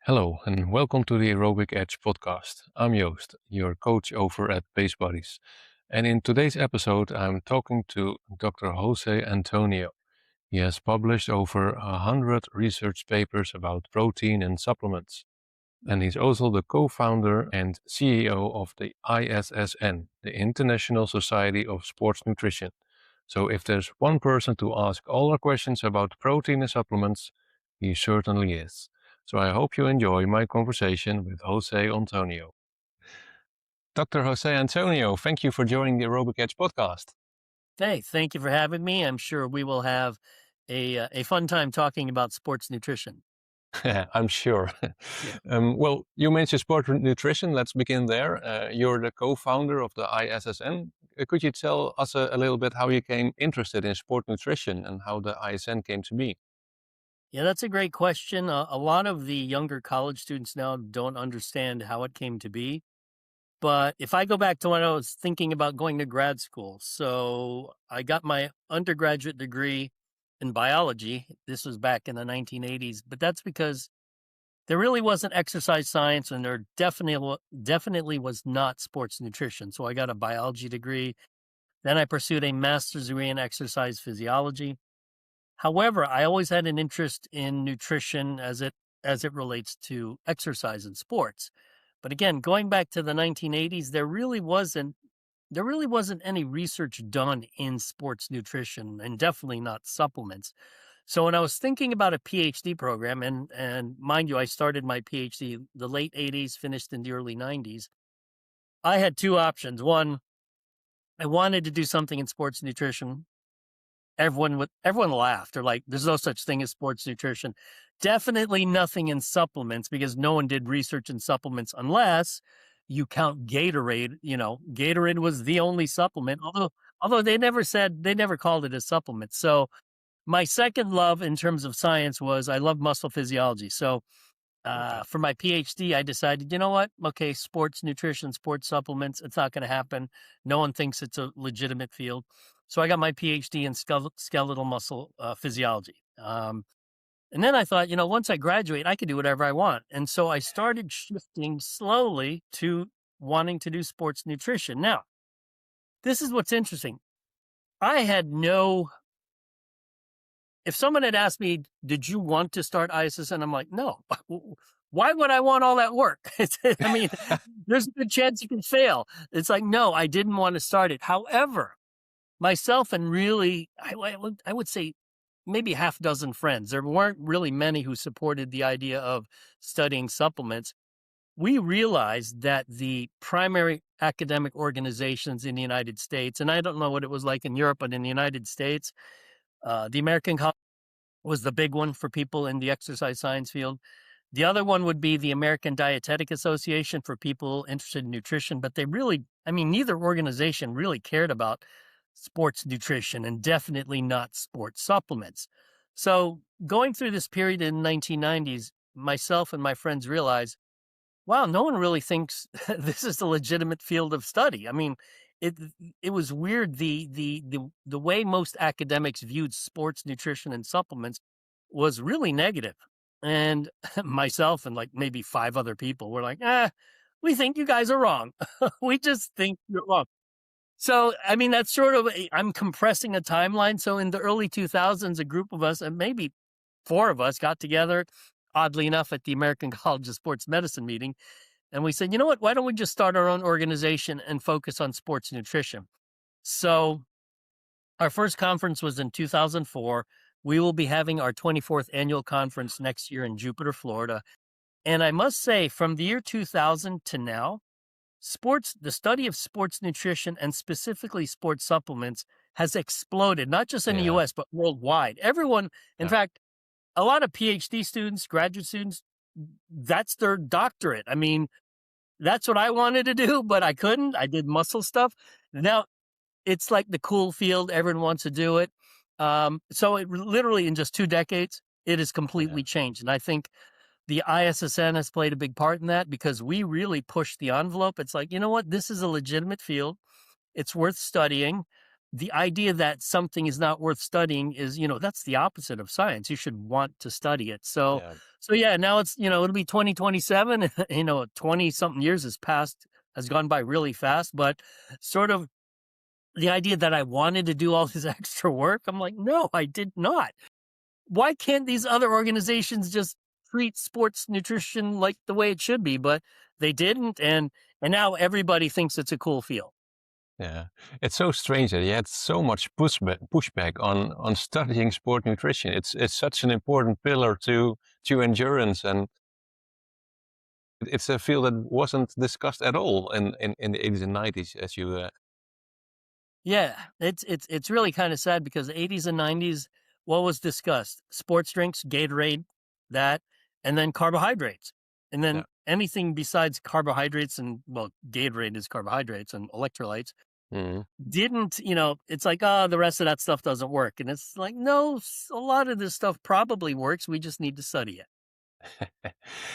Hello, and welcome to the Aerobic Edge podcast. I'm Joost, your coach over at Base Buddies. And in today's episode, I'm talking to Dr. Jose Antonio. He has published over 100 research papers about protein and supplements. And he's also the co-founder and CEO of the ISSN, the International Society of Sports Nutrition. So if there's one person to ask all our questions about protein and supplements, he certainly is. So I hope you enjoy my conversation with Jose Antonio. Dr. Jose Antonio, thank you for joining the Aerobic Edge podcast. Hey, thank you for having me. I'm sure we will have a fun time talking about sports nutrition. I'm sure. Yeah. Well, you mentioned sport nutrition. Let's begin there. You're the co-founder of the ISSN. Could you tell us a little bit how you came interested in sport nutrition and how the ISN came to be? Yeah, that's a great question. A lot of the younger college students now don't understand how it came to be. But if I go back to when I was thinking about going to grad school, so I got my undergraduate degree in biology. This was back in the 1980s, but that's because there really wasn't exercise science, and there definitely was not sports nutrition. So I got a biology degree. Then I pursued a master's degree in exercise physiology. However, I always had an interest in nutrition as it relates to exercise and sports. But again, going back to the 1980s, there really wasn't any research done in sports nutrition, and definitely not supplements. So when I was thinking about a PhD program, and mind you, I started my PhD the late 80s, finished in the early 90s, I had two options. One, I wanted to do something in sports nutrition. Everyone laughed. They're like, "There's no such thing as sports nutrition." Definitely nothing in supplements, because no one did research in supplements unless you count Gatorade. Gatorade was the only supplement, although they never called it a supplement. So my second love in terms of science was I love muscle physiology. So Okay. for my PhD, I decided, you know what? Okay, sports nutrition, sports supplements, it's not going to happen. No one thinks it's a legitimate field. So I got my PhD in skeletal muscle physiology. And then I thought, once I graduate, I could do whatever I want. And so I started shifting slowly to wanting to do sports nutrition. Now, this is what's interesting. I had no If someone had asked me, "Did you want to start ISSN?" I'm like, "No. Why would I want all that work?" I mean, there's a good chance you can fail. It's like, no, I didn't want to start it. However, myself and really, I would say maybe half dozen friends, there weren't really many who supported the idea of studying supplements. We realized that the primary academic organizations in the United States, and I don't know what it was like in Europe, but in the United States, the American was the big one for people in the exercise science field. The other one would be the American Dietetic Association for people interested in nutrition, but neither organization really cared about sports nutrition, and definitely not sports supplements. So going through this period in the 1990s, myself and my friends realized, wow, no one really thinks this is a legitimate field of study. I mean, it it was weird, the way most academics viewed sports nutrition and supplements was really negative. And myself and like maybe five other people were like, we think you guys are wrong. We just think you're wrong. So, I mean, that's sort of, I'm compressing a timeline. So in the early 2000s, a group of us, and maybe four of us, got together, oddly enough, at the American College of Sports Medicine meeting. And we said, you know what, why don't we just start our own organization and focus on sports nutrition? So our first conference was in 2004. We will be having our 24th annual conference next year in Jupiter, Florida. And I must say, from the year 2000 to now, the study of sports nutrition and specifically sports supplements has exploded, not just in the Yeah, US, but worldwide. Everyone, in yeah, fact, a lot of PhD students, graduate students, that's their doctorate. I mean, that's what I wanted to do, but I couldn't. I did muscle stuff. Now it's like the cool field. Everyone wants to do it. So it literally in just 2 decades, it has yeah. completely changed. And I think the ISSN has played a big part in that, because we really pushed the envelope. It's like, you know what? This is a legitimate field. It's worth studying. the idea that something is not worth studying is, that's the opposite of science. You should want to study it. So, Yeah. so yeah, now it's, it'll be 2027. 20 something years has gone by really fast, but sort of the idea that I wanted to do all this extra work, I'm like, no, I did not. Why can't these other organizations just treat sports nutrition like the way it should be? But they didn't, and now everybody thinks it's a cool field. Yeah, it's so strange that you had so much pushback on studying sport nutrition. It's such an important pillar to endurance, and it's a field that wasn't discussed at all in the 80s and 90s, as you. Yeah, it's really kind of sad because the 80s and 90s, what was discussed? Sports drinks, Gatorade, that, and then carbohydrates. And Yeah. then anything besides carbohydrates and, well, Gatorade is carbohydrates and electrolytes, Mhm. didn't, it's like, oh, the rest of that stuff doesn't work. And it's like, no, a lot of this stuff probably works. We just need to study it.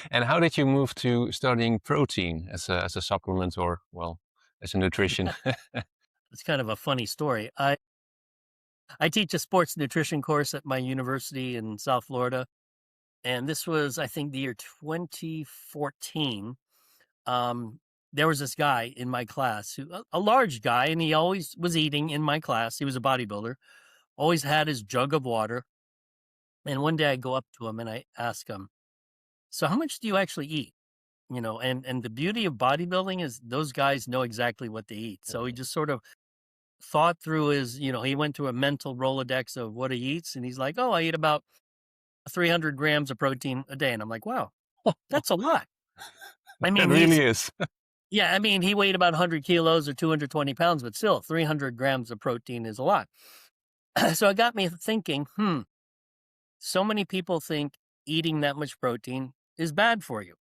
And how did you move to studying protein as a supplement or, well, as a nutrition? It's kind of a funny story. I teach a sports nutrition course at my university in South Florida. And this was, I think, the year 2014. Um, there was this guy in my class, a large guy, and he always was eating in my class. He was a bodybuilder, always had his jug of water. And one day I go up to him and I ask him, "So how much do you actually eat?" And the beauty of bodybuilding is those guys know exactly what they eat. So he Mhm. just sort of thought through he went through a mental Rolodex of what he eats. And he's like, "Oh, I eat about 300 grams of protein a day." And I'm like, wow, that's a lot. I It mean, really is. yeah, I mean, he weighed about 100 kilos or 220 pounds, but still 300 grams of protein is a lot. So it got me thinking, so many people think eating that much protein is bad for you.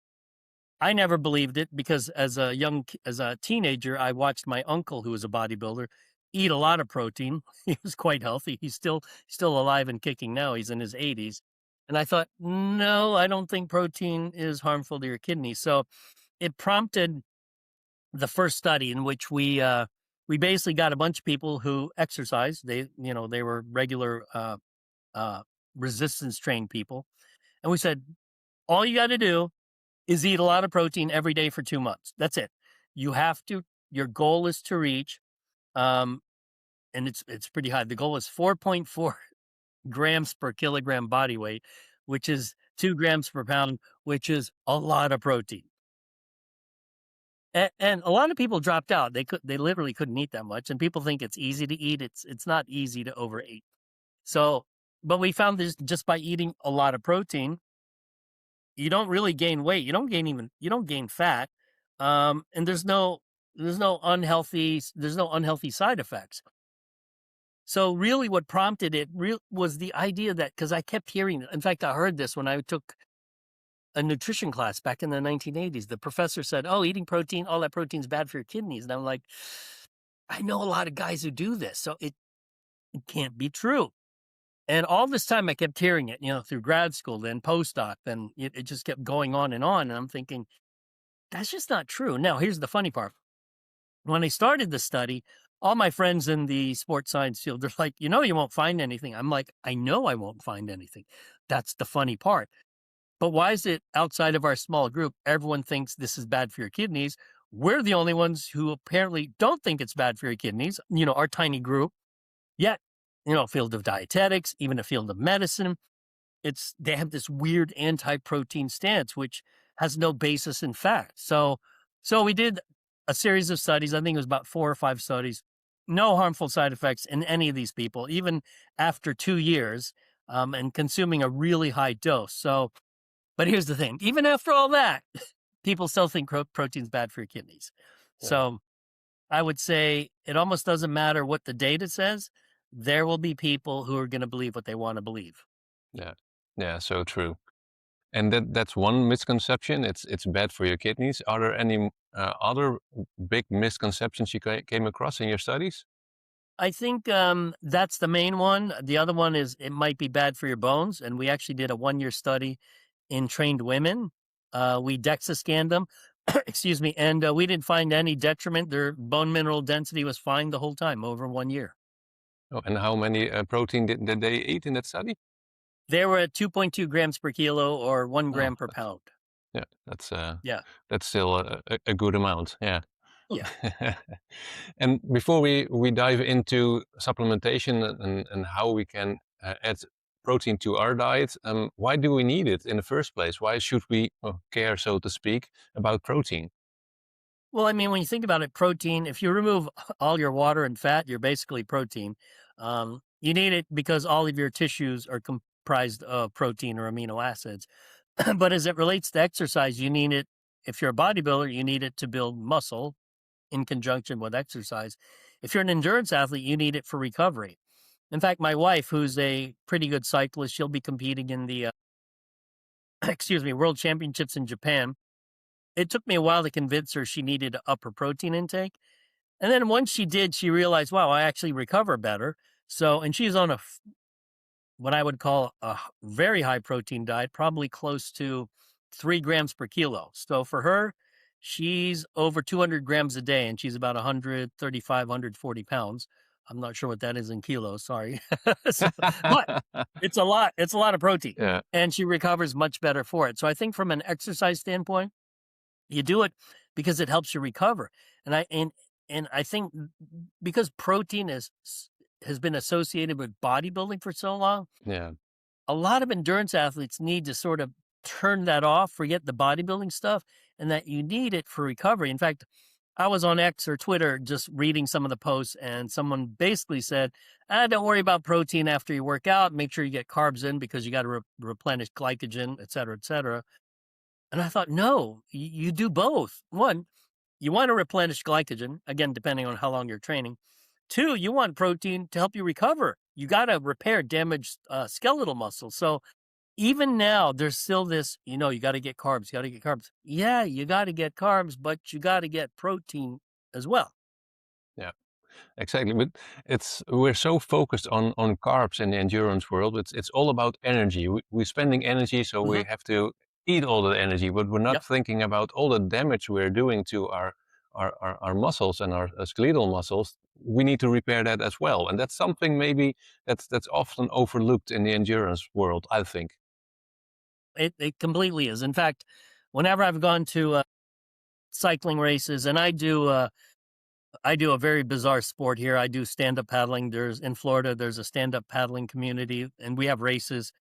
I never believed it because as a teenager, I watched my uncle, who was a bodybuilder, eat a lot of protein. He was quite healthy. He's still alive and kicking now. He's in his 80s. And I thought, no, I don't think protein is harmful to your kidneys. So it prompted the first study in which we basically got a bunch of people who exercised. They were regular uh, resistance trained people, and we said, all you got to do is eat a lot of protein every day for 2 months. That's it. You have to. Your goal is to reach, um, and it's pretty high. The goal is 4.4 grams per kilogram body weight, which is 2 grams per pound, which is a lot of protein. And a lot of people dropped out. They literally couldn't eat that much. And people think it's easy to eat. It's not easy to overeat. So, but we found this just by eating a lot of protein, you don't really gain weight. You don't gain fat. And there's no unhealthy side effects. So really what prompted it was the idea that, because I kept hearing, in fact, I heard this when I took a nutrition class back in the 1980s. The professor said, "Oh, eating protein, all that protein's bad for your kidneys." And I'm like, I know a lot of guys who do this, so it can't be true. And all this time I kept hearing it, through grad school, then postdoc, then it just kept going on. And I'm thinking, that's just not true. Now, here's the funny part. When I started the study, all my friends in the sports science field, they're like, you won't find anything. I'm like, I know I won't find anything. That's the funny part. But why is it outside of our small group, everyone thinks this is bad for your kidneys? We're the only ones who apparently don't think it's bad for your kidneys, our tiny group. Yet, field of dietetics, even a field of medicine, they have this weird anti-protein stance, which has no basis in fact. So we did a series of studies. I think it was about 4 or 5 studies. No harmful side effects in any of these people, even after 2 years, and consuming a really high dose. So, but here's the thing: even after all that, people still think protein's bad for your kidneys. Yeah. So I would say it almost doesn't matter what the data says. There will be people who are going to believe what they want to believe. Yeah. Yeah, so true. And that's one misconception. It's bad for your kidneys. Are there any other big misconceptions you came across in your studies? I think that's the main one. The other one is it might be bad for your bones. And we actually did a 1-year study in trained women. We DEXA scanned them, excuse me, and we didn't find any detriment. Their bone mineral density was fine the whole time over 1 year. Oh, and how many protein did they eat in that study? They were at 2.2 grams per kilo or 1 Oh, gram per pound. yeah, Yeah. that's still a good amount. Yeah. Yeah. And before we dive into supplementation and how we can add protein to our diet, why do we need it in the first place? Why should we care, so to speak, about protein? Well, I mean, when you think about it, protein, if you remove all your water and fat, you're basically protein. You need it because all of your tissues are comprised of protein or amino acids. But as it relates to exercise, you need it. If you're a bodybuilder, you need it to build muscle in conjunction with exercise. If you're an endurance athlete, you need it for recovery. In fact, my wife, who's a pretty good cyclist, she'll be competing in the excuse me, world championships in Japan. It took me a while to convince her she needed to up her protein intake. And then once she did, she realized, wow, I actually recover better. So, and she's on what I would call a very high protein diet, probably close to 3 grams per kilo. So for her, she's over 200 grams a day and she's about 135, 140 pounds. I'm not sure what that is in kilos. Sorry. But it's a lot. It's a lot of protein Yeah, and she recovers much better for it. So I think from an exercise standpoint, you do it because it helps you recover. And I think because protein has been associated with bodybuilding for so long, yeah, a lot of endurance athletes need to sort of turn that off, forget the bodybuilding stuff, and that you need it for recovery. In fact, I was on X or Twitter just reading some of the posts, and someone basically said, don't worry about protein after you work out. Make sure you get carbs in because you got to replenish glycogen, et cetera, et cetera. And I thought, no, you do both. One, you want to replenish glycogen, again, depending on how long you're training. Two, you want protein to help you recover. You got to repair damaged skeletal muscle. So even now, there's still this, you got to get carbs, you got to get carbs. Yeah, you got to get carbs, but you got to get protein as well. yeah. Exactly, but we're so focused on carbs in the endurance world. It's all about energy. We're spending energy, so we Hmm. have to eat all the energy, but we're not Yep. thinking about all the damage we're doing to our muscles and our skeletal muscles. We need to repair that as well, and that's something maybe that's often overlooked in the endurance world, I think. It completely is. In fact, whenever I've gone to cycling races, and I do a very bizarre sport here. I do stand-up paddling. In Florida, there's a stand-up paddling community, and we have races.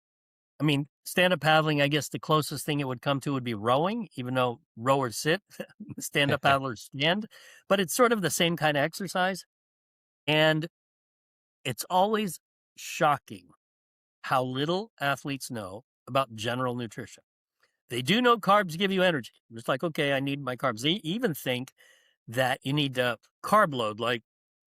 I mean, stand-up paddling, I guess the closest thing it would come to would be rowing, even though rowers sit, stand-up paddlers stand. But it's sort of the same kind of exercise. And it's always shocking how little athletes know about general nutrition. They do know carbs give you energy. It's like, okay, I need my carbs. They even think that you need to carb load,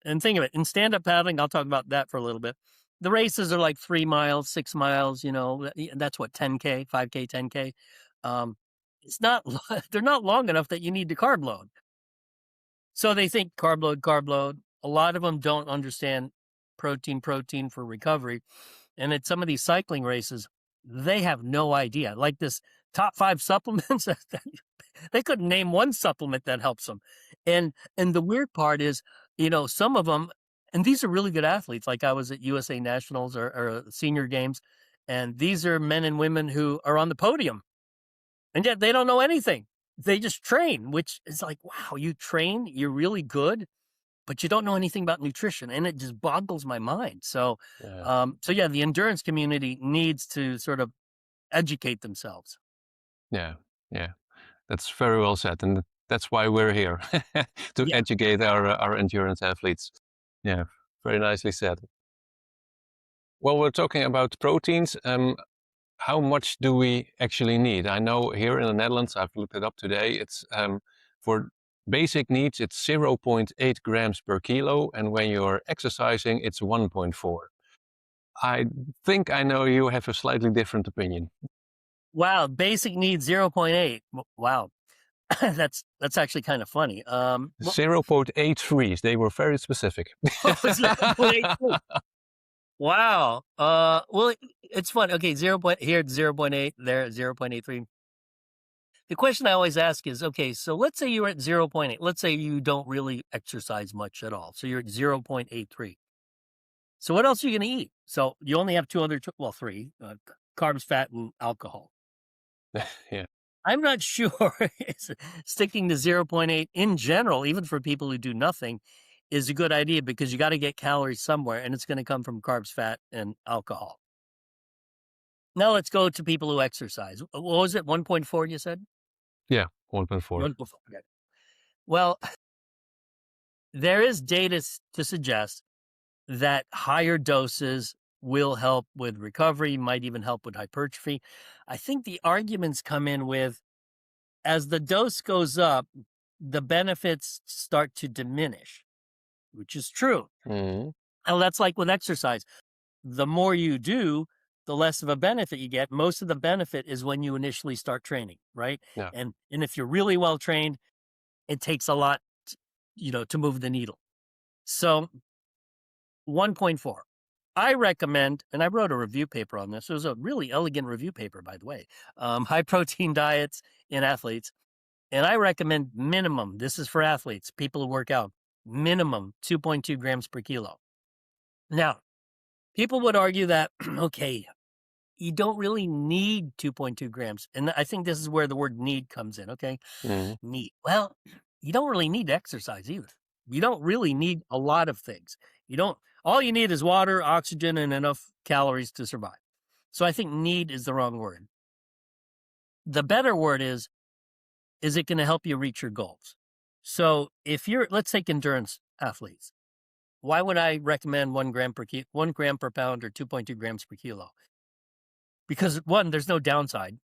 and think of it in stand up paddling. I'll talk about that for a little bit. The races are like 3 miles, 6 miles, that's what, 10K, 5K, 10K. It's not, they're not long enough that you need to carb load. So they think carb load, carb load. A lot of them don't understand protein for recovery. And at some of these cycling races, they have no idea. Like this top 5 supplements, they couldn't name one supplement that helps them. And the weird part is, some of them, and these are really good athletes. Like I was at USA Nationals or Senior Games, and these are men and women who are on the podium, and yet they don't know anything. They just train, which is like, wow, you train, you're really good, but you don't know anything about nutrition, and it just boggles my mind. So, Yeah, so yeah, the endurance community needs to sort of educate themselves. yeah, yeah. That's very well said, and that's why we're here to Yeah. educate our endurance athletes. Yeah, very nicely said. Well, we're talking about proteins. How much do we actually need? I know here in the Netherlands, I've looked it up today. It's for basic needs, it's 0.8 grams per kilo, and when you're exercising, it's 1.4. I think I know you have a slightly different opinion. Wow. Basic needs 0.8. Wow. That's actually kind of funny. Well, 0.83. They were very specific. 0.83. Wow. Well, it's fun. Okay. Here it's 0.8, there at 0.83. The question I always ask is, okay, so let's say you're at 0.8. Let's say you don't really exercise much at all. So you're at 0.83. So what else are you going to eat? So you only have two other, well, three carbs, fat, and alcohol. Yeah. I'm not sure sticking to zero point 0.8 in general, even for people who do nothing, is a good idea because you got to get calories somewhere and it's going to come from carbs, fat, and alcohol. Now let's go to people who exercise. What was it? 1.4, you said? Yeah, 1.4. 1.4. Okay. Well, there is data to suggest that higher doses will help with recovery, might even help with hypertrophy. I think the arguments come in with as the dose goes up, the benefits start to diminish, which is true. Mhm. And that's like with exercise. The more you do, the less of a benefit you get. Most of the benefit is when you initially start training, right? Yeah. And if you're really well trained, it takes a lot, to move the needle. So 1.4. I recommend, and I wrote a review paper on this. It was a really elegant review paper, by the way. High protein diets in athletes. And I recommend minimum, this is for athletes, people who work out, minimum 2.2 grams per kilo. Now, people would argue that, okay, you don't really need 2.2 grams. And I think this is where the word need comes in. Okay. Mhm. Need. Well, you don't really need to exercise either. You don't really need a lot of things. All you need is water, oxygen, and enough calories to survive. So I think need is the wrong word. The better word is it going to help you reach your goals? So if let's take endurance athletes. Why would I recommend 1 gram per pound or 2.2 grams per kilo? Because one, there's no downside.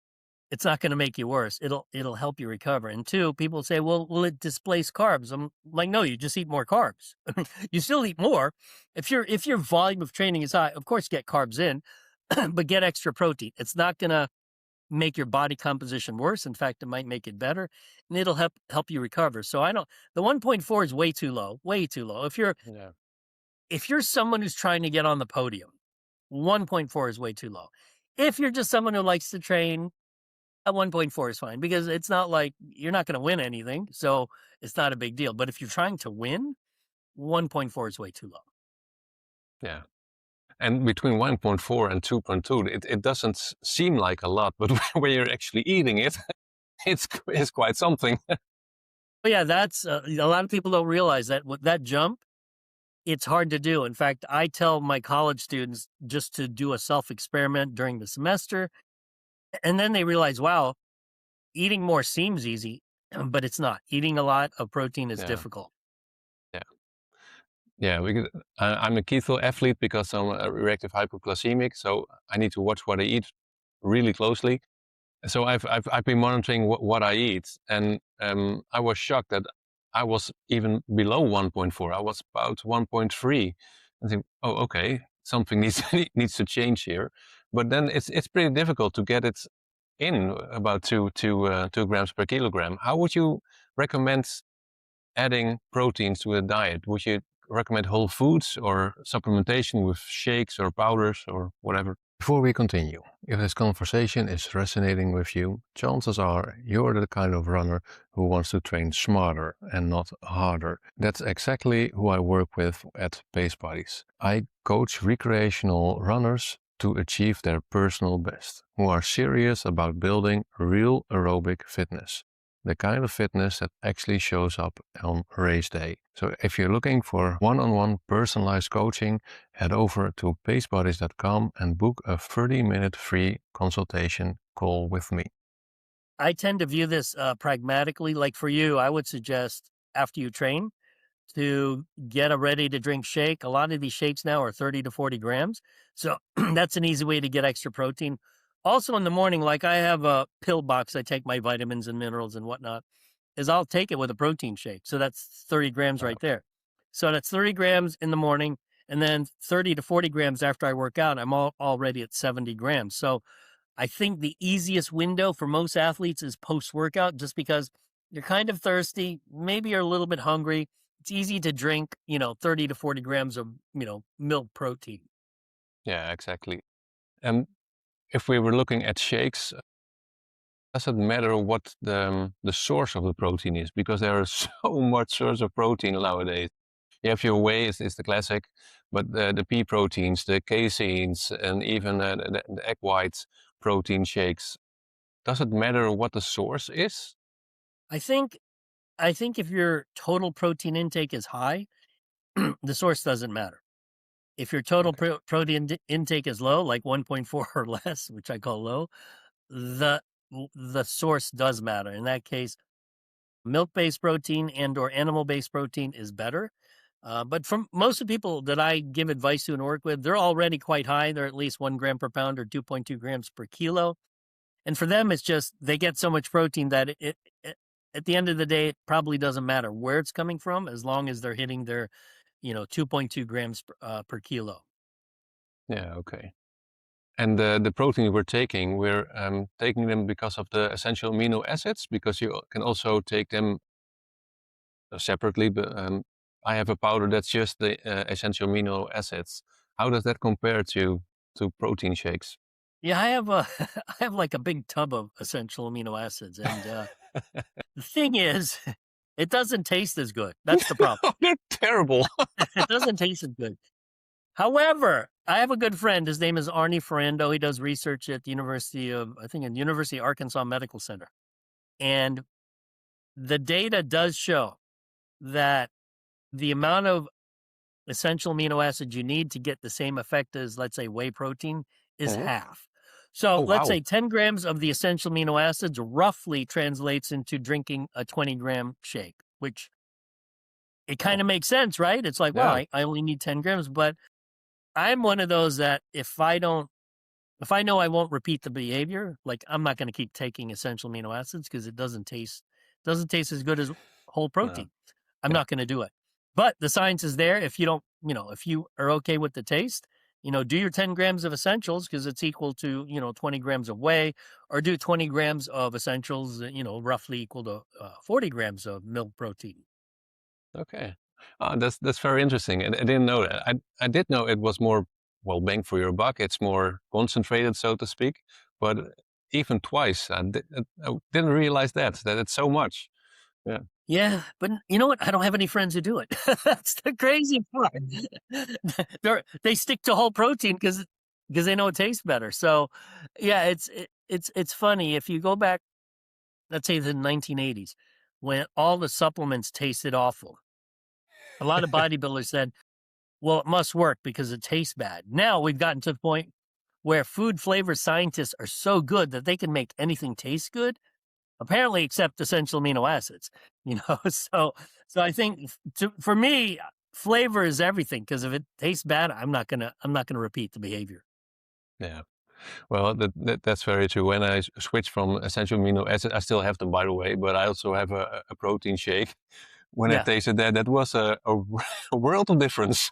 It's not going to make you worse. It'll help you recover. And two, people say, well, will it displace carbs? I'm like, no, you just eat more carbs. You still eat more. If your volume of training is high, of course, get carbs in, but get extra protein. It's not going to make your body composition worse. In fact, it might make it better, and it'll help you recover. So the 1.4 is way too low, way too low. Yeah. If you're someone who's trying to get on the podium, 1.4 is way too low. If you're just someone who likes to train, a 1.4 is fine because it's not like you're not going to win anything. So it's not a big deal. But if you're trying to win, 1.4 is way too low. Yeah. And between 1.4 and 2.2, it doesn't seem like a lot, but when you're actually eating it, it's quite something. But yeah, that's a lot of people don't realize that with that jump, it's hard to do. In fact, I tell my college students just to do a self experiment during the semester. And then they realize, wow, eating more seems easy, but it's not. Eating a lot of protein is Yeah. difficult. Yeah. Yeah, because I'm a keto athlete because I'm a reactive hypoglycemic, so I need to watch what I eat really closely. So I've been monitoring what I eat, and I was shocked that I was even below 1.4. I was about 1.3. I think, oh, okay, something needs to change here. But then it's pretty difficult to get it in about 2 grams per kilogram. How would you recommend adding proteins to a diet? Would you recommend whole foods or supplementation with shakes or powders or whatever? Before we continue, if this conversation is resonating with you, chances are you're the kind of runner who wants to train smarter and not harder. That's exactly who I work with at Pace Buddies. I coach recreational runners to achieve their personal best, who are serious about building real aerobic fitness. The kind of fitness that actually shows up on race day. So if you're looking for one-on-one personalized coaching, head over to pacebuddies.com and book a 30-minute free consultation call with me. I tend to view this pragmatically. Like for you, I would suggest after you train to get a ready to drink shake. A lot of these shakes now are 30 to 40 grams. So that's an easy way to get extra protein. Also in the morning, like I have a pill box, I take my vitamins and minerals and whatnot, is I'll take it with a protein shake. So that's 30 grams right there. So that's 30 grams in the morning and then 30 to 40 grams after I work out. I'm already at 70 grams. So I think the easiest window for most athletes is post-workout just because you're kind of thirsty, maybe you're a little bit hungry. It's easy to drink, 30 to 40 grams of, milk protein. Yeah, exactly. And if we were looking at shakes, doesn't matter what the source of the protein is because there are so much source of protein nowadays. you have your whey is the classic, but the pea proteins, the caseins, and even the egg white protein shakes. Does it matter what the source is? I think I think if your total protein intake is high, the source doesn't matter. If your total Okay. protein intake is low, like 1.4 or less, which I call low, the the source does matter. In that case, milk-based protein and or animal-based protein is better. But from most of the people that I give advice to and work with, they're already quite high. They're at least 1 gram per pound or 2.2 grams per kilo. And for them, it's just they get so much protein that it at the end of the day, it probably doesn't matter where it's coming from as long as they're hitting their 2.2 grams per kilo. Yeah, okay. And the protein we're taking them because of the essential amino acids, because you can also take them separately. But I have a powder that's just the essential amino acids. How does that compare to protein shakes? Yeah, I have a I have like a big tub of essential amino acids, and the thing is, it doesn't taste as good. That's the problem. Oh, they're terrible. It doesn't taste as good. However, I have a good friend. His name is Arnie Ferrando. He does research at the University of, I think, in University of Arkansas Medical Center, and the data does show that the amount of essential amino acids you need to get the same effect as, let's say, whey protein is Mhm. half. So Oh, let's wow. say 10 grams of the essential amino acids roughly translates into drinking a 20-gram shake, which it kind Oh, of makes sense, right? It's like, wow, yeah, I only need 10 grams. But I'm one of those that if I know I won't repeat the behavior, like I'm not going to keep taking essential amino acids because it doesn't taste as good as whole no, protein. I'm yeah. not going to do it. But the science is there. If you don't, if you are okay with the taste, do your 10 grams of essentials because it's equal to, 20 grams of whey, or do 20 grams of essentials, roughly equal to 40 grams of milk protein. Okay. That's very interesting, and I didn't know that. I did know it was more, well, bang for your buck. It's more concentrated, so to speak. But even twice, I didn't realize that it's so much. Yeah. Yeah, but you know what? I don't have any friends who do it. That's the crazy part. They stick to whole protein because they know it tastes better. So, yeah, it's funny if you go back, let's say the 1980s, when all the supplements tasted awful. A lot of bodybuilders said, "Well, it must work because it tastes bad." Now we've gotten to the point where food flavor scientists are so good that they can make anything taste good, apparently except essential amino acids, so I think for me, flavor is everything because if it tastes bad, I'm not gonna repeat the behavior. Yeah. Well, that's very true. When I switched from essential amino acids, I still have them, by the way, but I also have a protein shake. When I Yeah. tasted that, that was a world of difference.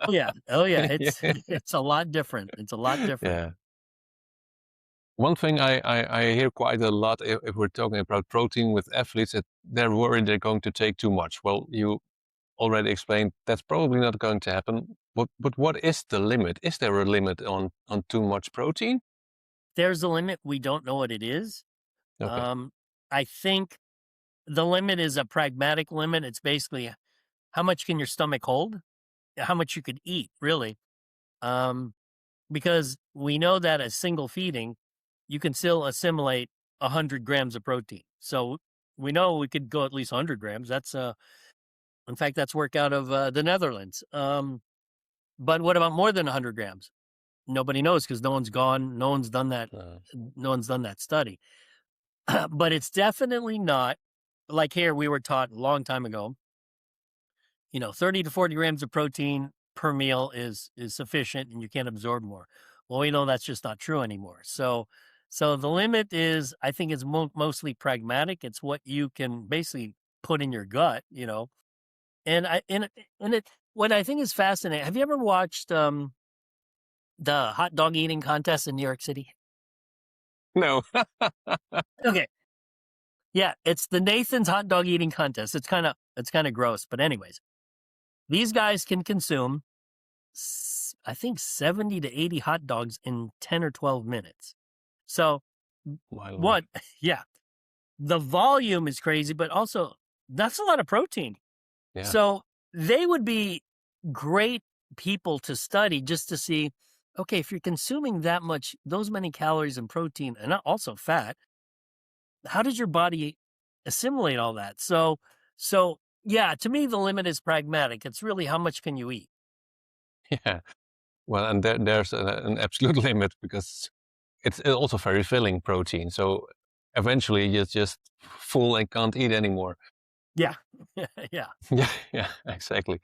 Oh, yeah. Oh, yeah. Yeah. It's a lot different. It's a lot different. Yeah. One thing I hear quite a lot if we're talking about protein with athletes, that they're worried they're going to take too much. Well, you already explained that's probably not going to happen. But what is the limit? Is there a limit on too much protein? There's a limit. We don't know what it is. Okay. Um, I think the limit is a pragmatic limit. It's basically how much can your stomach hold, how much you could eat, really. Um, because we know that a single feeding, you can still assimilate 100 grams of protein. So we know we could go at least 100 grams. In fact, that's work out of the Netherlands. But what about more than 100 grams? Nobody knows because no one's done that. Uh, No one's done that study. But it's definitely not like here we were taught a long time ago, 30 to 40 grams of protein per meal is sufficient and you can't absorb more. Well, we know that's just not true anymore. So the limit is, I think, is mostly pragmatic. It's what you can basically put in your gut. And what I think is fascinating. Have you ever watched the hot dog eating contest in New York City? no. Okay. Yeah, it's the Nathan's hot dog eating contest. It's kind of gross, but anyways, these guys can consume I think 70 to 80 hot dogs in 10 or 12 minutes. So, My lord. what? Yeah, the volume is crazy, but also that's a lot of protein. Yeah. So, they would be great people to study just to see, okay, if you're consuming those many calories and protein and also fat, how does your body assimilate all that? So yeah, to me, the limit is pragmatic. It's really how much can you eat? Yeah. Well, and there's an absolute limit because it's also very filling protein. So eventually you're just full and can't eat anymore. Yeah. Yeah. Yeah, yeah, exactly.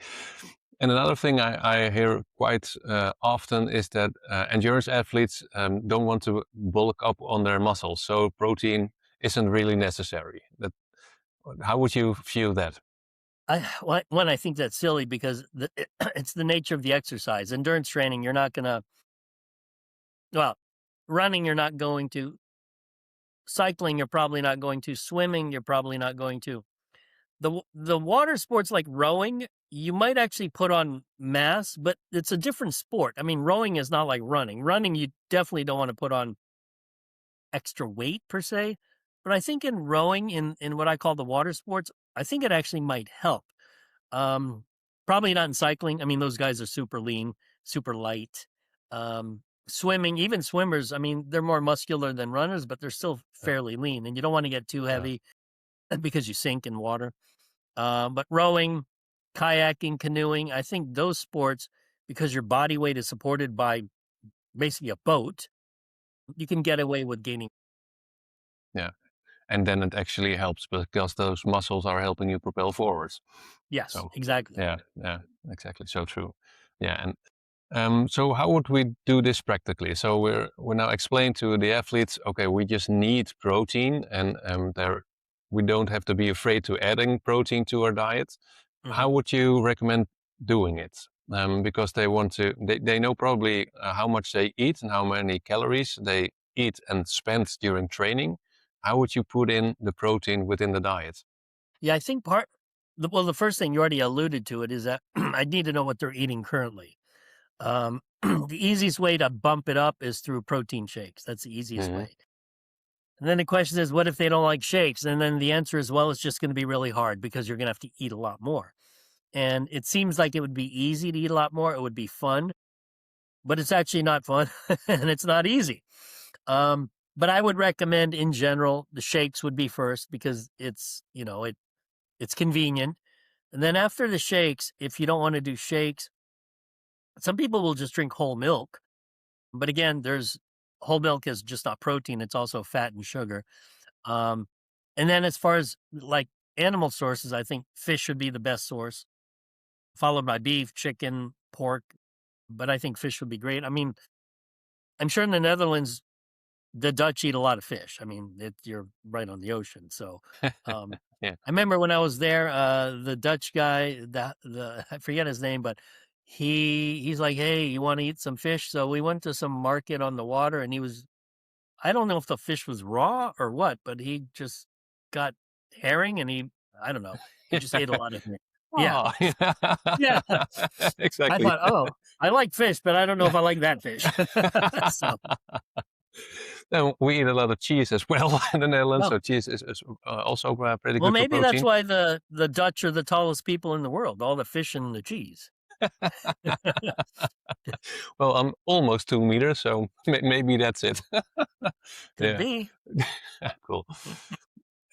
And another thing I hear quite often is that endurance athletes don't want to bulk up on their muscles, so protein isn't really necessary. How would you view that? I think that's silly because it's the nature of the exercise. Endurance training, you're not gonna well, running, you're not going to. Cycling, you're probably not going to. Swimming, you're probably not going to. The water sports like rowing, you might actually put on mass, but it's a different sport. I mean, rowing is not like running. Running, you definitely don't want to put on extra weight per se. But I think in rowing, in what I call the water sports, I think it actually might help. Um, Probably not in cycling. I mean, those guys are super lean, super light. Swimming, even swimmers, I mean, they're more muscular than runners, but they're still Yeah, fairly lean, and you don't want to get too yeah, heavy because you sink in water. But rowing, kayaking, canoeing, I think those sports, because your body weight is supported by basically a boat, you can get away with gaining. yeah. And then it actually helps because those muscles are helping you propel forwards. Yes, So exactly. yeah, yeah, exactly. So true. Yeah, and so how would we do this practically? So we're now explaining to the athletes, okay, we just need protein, and we don't have to be afraid to adding protein to our diet. Mhm. How would you recommend doing it? Because they know probably how much they eat and how many calories they eat and spend during training. How would you put in the protein within the diet? Yeah, I think the first thing you already alluded to it is that I need to know what they're eating currently. The easiest way to bump it up is through protein shakes. That's the easiest Hmm. way. And then the question is, what if they don't like shakes? And then the answer is, well, it's just going to be really hard because you're going to have to eat a lot more. And it seems like it would be easy to eat a lot more. It would be fun, but it's actually not fun and it's not easy. But I would recommend in general the shakes would be first because it's convenient. And then after the shakes, if you don't want to do shakes, some people will just drink whole milk. But again, there's whole milk is just not protein; it's also fat and sugar. Um, and then as far as like animal sources, I think fish should be the best source, followed by beef, chicken, pork. But I think fish would be great. I mean, I'm sure in the Netherlands, the Dutch eat a lot of fish. I mean, you're right on the ocean. So, um, Yeah. I remember when I was there, the Dutch guy, the I forget his name, but he's like, "Hey, you want to eat some fish?" So we went to some market on the water, and I don't know if the fish was raw or what, but he just got herring, and I don't know, he just ate a lot of herring. Yeah, Oh, yeah. I exactly. thought, oh, I like fish, but I don't know if I like that fish. So, And we eat a lot of cheese as well in the Netherlands, oh, so cheese is also pretty well, good for maybe that's protein. why the Dutch are the tallest people in the world, all the fish and the cheese. Well, I'm almost 2 meters, so maybe that's it. Could Yeah, be. cool.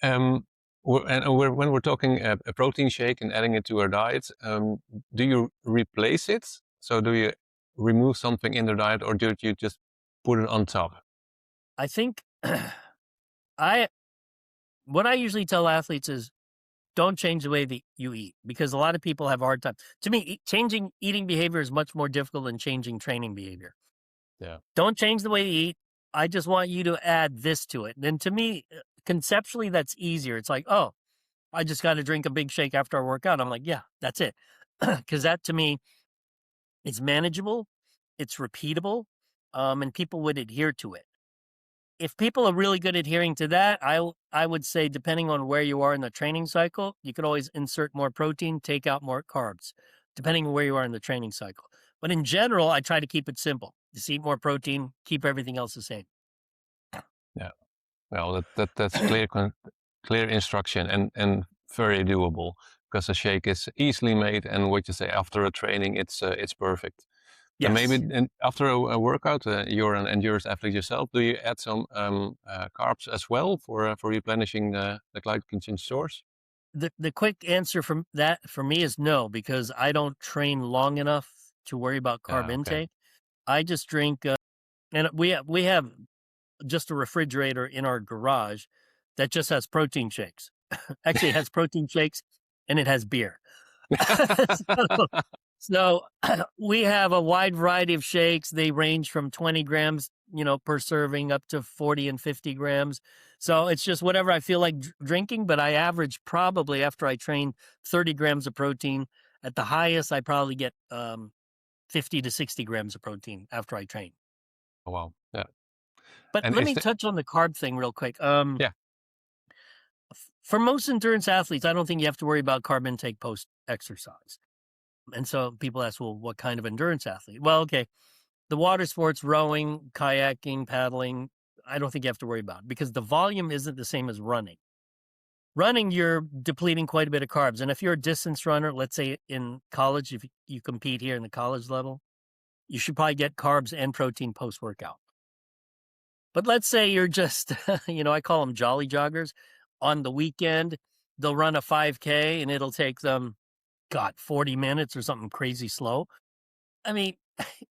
Um, when we're talking a protein shake and adding it to our diet, do you replace it? So do you remove something in the diet, or do you just put it on top? I think I what I usually tell athletes is don't change the way that you eat because a lot of people have a hard time. To me, changing eating behavior is much more difficult than changing training behavior. Yeah, Don't change the way you eat. I just want you to add this to it. Then to me, conceptually, that's easier. It's like, oh, I just got to drink a big shake after I work out. I'm like, yeah, that's it. Because that to me is manageable, it's repeatable, and people would adhere to it. If people are really good adhering to that, I would say depending on where you are in the training cycle, you could always insert more protein, take out more carbs, depending on where you are in the training cycle. But in general, I try to keep it simple. Just eat more protein, keep everything else the same. yeah. Well, that's clear instruction and very doable. because a shake is easily made, and what you say, after a training, it's perfect. And maybe Yes. after a workout, you're an endurance athlete yourself. Do you add some carbs as well for replenishing the glycogen stores? The quick answer from that for me is no, because I don't train long enough to worry about carb Yeah, okay. intake. I just drink, and we have just a refrigerator in our garage that just has protein shakes. Actually, it has protein shakes and it has beer. so, so we have a wide variety of shakes. They range from 20 grams, per serving up to 40 and 50 grams. So it's just whatever I feel like drinking, but I average probably after I train 30 grams of protein. At the highest, I probably get 50 to 60 grams of protein after I train. Oh, wow. Yeah. But And let is me the touch on the carb thing real quick. yeah, For most endurance athletes, I don't think you have to worry about carb intake post exercise. And so people ask, well, what kind of endurance athlete? Well, okay, the water sports, rowing, kayaking, paddling, I don't think you have to worry about it because the volume isn't the same as running. Running, you're depleting quite a bit of carbs. And if you're a distance runner, let's say in college, if you compete here in the college level, you should probably get carbs and protein post workout. But let's say you're just, I call them jolly joggers. On the weekend, they'll run a 5K and it'll take them, 40 minutes or something crazy slow. I mean,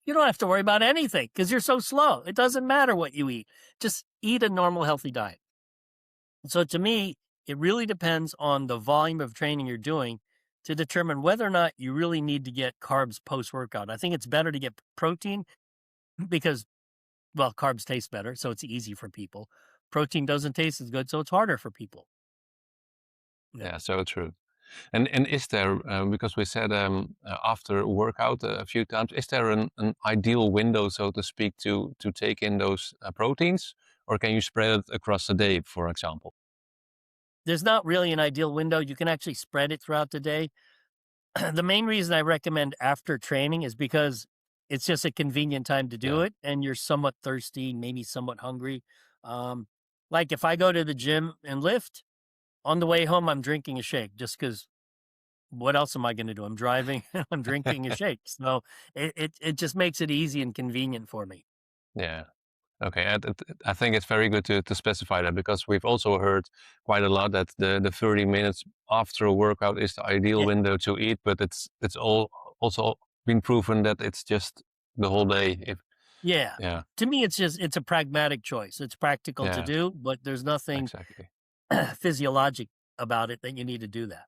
you don't have to worry about anything because you're so slow. It doesn't matter what you eat. Just eat a normal, healthy diet. So to me, it really depends on the volume of training you're doing to determine whether or not you really need to get carbs post workout. I think it's better to get protein because, well, carbs taste better. So it's easy for people. Protein doesn't taste as good. So it's harder for people. Yeah. yeah, so true. And is there, because we said after a workout a few times, is there an ideal window, so to speak, to take in those proteins, or can you spread it across the day, for example? There's not really an ideal window. You can actually spread it throughout the day. The main reason I recommend after training is because it's just a convenient time to do Yeah, it and you're somewhat thirsty, maybe somewhat hungry. Um, like if I go to the gym and lift, on the way home, I'm drinking a shake just because what else am I going to do? I'm driving, I'm drinking a shake. So it just makes it easy and convenient for me. yeah. Okay, I think it's very good to specify that because we've also heard quite a lot that the 30 minutes after a workout is the ideal Yeah. window to eat, but it's all also been proven that it's just the whole day. If Yeah. yeah, To me, it's a pragmatic choice. It's practical to yeah, do, but there's nothing exactly. physiologic about it that you need to do that.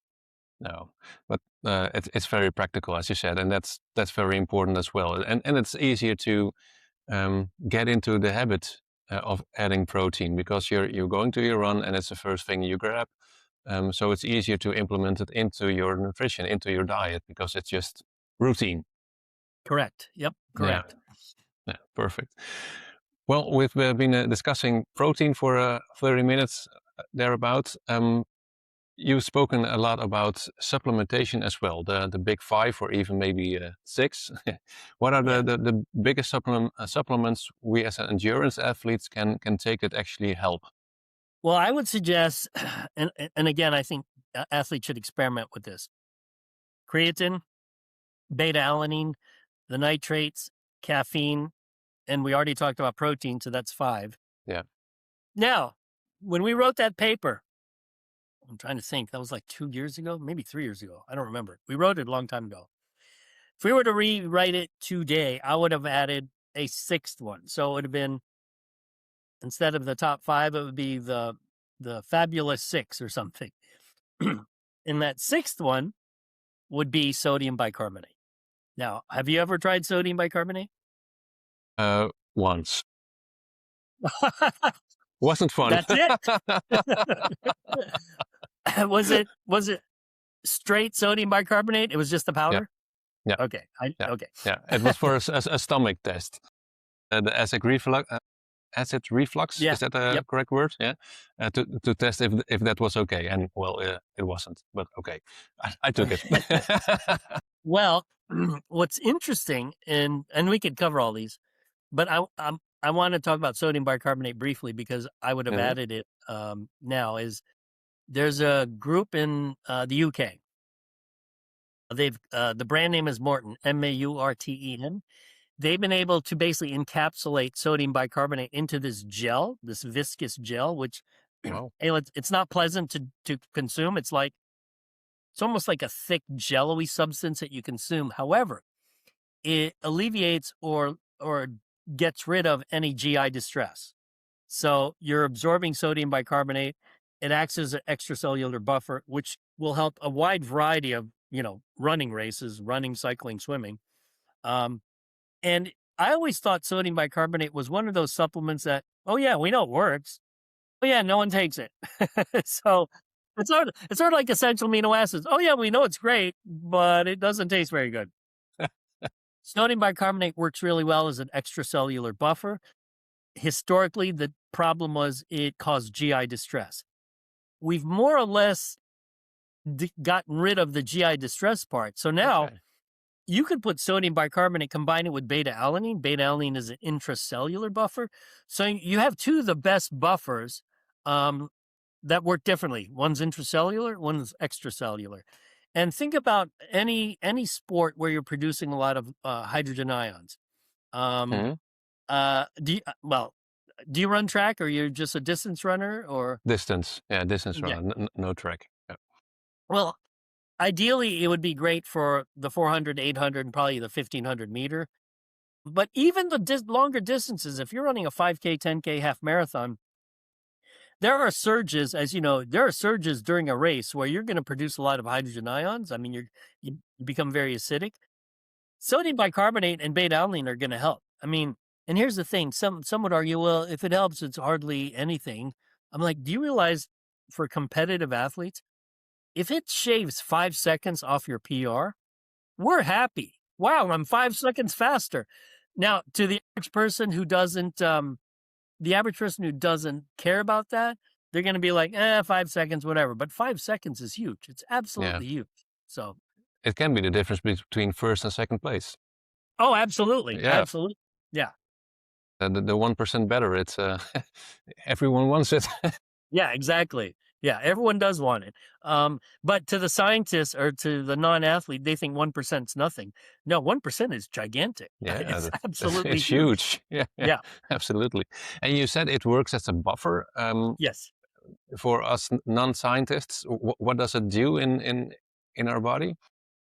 No, but it's very practical, as you said, and that's very important as well. And it's easier to get into the habit of adding protein because you're going to your run and it's the first thing you grab. So it's easier to implement it into your nutrition, into your diet because it's just routine. Correct. Yep. Yeah, Correct. yeah, perfect. Well, we've been discussing protein for 30 minutes thereabouts. You've spoken a lot about supplementation as well, the big five or even maybe six. What are Yeah. the biggest supplements we as endurance athletes can take that actually help? Well, I would suggest, and again, I think athletes should experiment with this: creatine, beta-alanine, the nitrates, caffeine, and we already talked about protein, so that's five. Yeah. Now, when we wrote that paper, I'm trying to think. That was like 2 years ago, maybe 3 years ago. I don't remember. We wrote it a long time ago. If we were to rewrite it today, I would have added a sixth one. So it would have been, instead of the top five, it would be the fabulous six or something. And that sixth one would be sodium bicarbonate. Now, have you ever tried sodium bicarbonate? Once. Wasn't fun. That's it. Was it straight sodium bicarbonate? It was just the Yeah, powder? yeah, Okay. yeah, Okay. yeah. It was for a stomach test. The acid reflux, Yeah. is that the Yep. correct word? Yeah. To test if that was okay. And well, it wasn't, but okay. I took it. Well, what's interesting, and we could cover all these, but I want to talk about sodium bicarbonate briefly because I would have Mhm. added it now. Is there's a group in the UK. The brand name is Morton, Maurten. They've been able to basically encapsulate sodium bicarbonate into this gel, this viscous gel, which Wow. it's not pleasant to consume. It's almost like a thick jello-y substance that you consume. However, it alleviates or gets rid of any GI distress. So you're absorbing sodium bicarbonate. It acts as an extracellular buffer, which will help a wide variety of, running races, running, cycling, swimming. Um, and I always thought sodium bicarbonate was one of those supplements that, oh yeah, we know it works. Oh yeah, no one takes it. So it's sort of like essential amino acids. Oh yeah, we know it's great, but it doesn't taste very good. Sodium bicarbonate works really well as an extracellular buffer. Historically, the problem was it caused GI distress. We've more or less gotten rid of the GI distress part. So now Okay. you could put sodium bicarbonate, combine it with beta-alanine. Beta-alanine is an intracellular buffer. So you have two of the best buffers that work differently. One's intracellular, one's extracellular. And think about any sport where you're producing a lot of hydrogen ions. Um, Mhm. do you run track, or you're just a distance runner, or Distance. Yeah, distance yeah? runner. No track. Yeah. Well, ideally, it would be great for the 400, 800, and probably the 1500 meter. But even the longer distances, if you're running a 5K, 10K, half marathon, there are surges, as you know, there are surges during a race where you're going to produce a lot of hydrogen ions. I mean, you become very acidic. Sodium bicarbonate and beta-alanine are going to help. I mean, and here's the thing: some would argue, well, if it helps, it's hardly anything. I'm like, do you realize for competitive athletes, if it shaves 5 seconds off your PR, we're happy. Wow, I'm 5 seconds faster. Now, to the average person who doesn't care about that, they're going to be like, 5 seconds, whatever. But 5 seconds is huge. It's Yeah. absolutely huge. So, It can be the difference between first and second place. oh, absolutely. Yeah. Absolutely. Yeah. The 1% better. It's everyone wants it. Yeah, exactly. Yeah, everyone does want it. But to the scientists or to the non-athlete, they think 1% is nothing. No, 1% is gigantic. Yeah, It's that's absolutely it's huge. huge. Yeah, yeah, Yeah. absolutely. And you said it works as a buffer. Yes. For us non-scientists, what does it do in our body?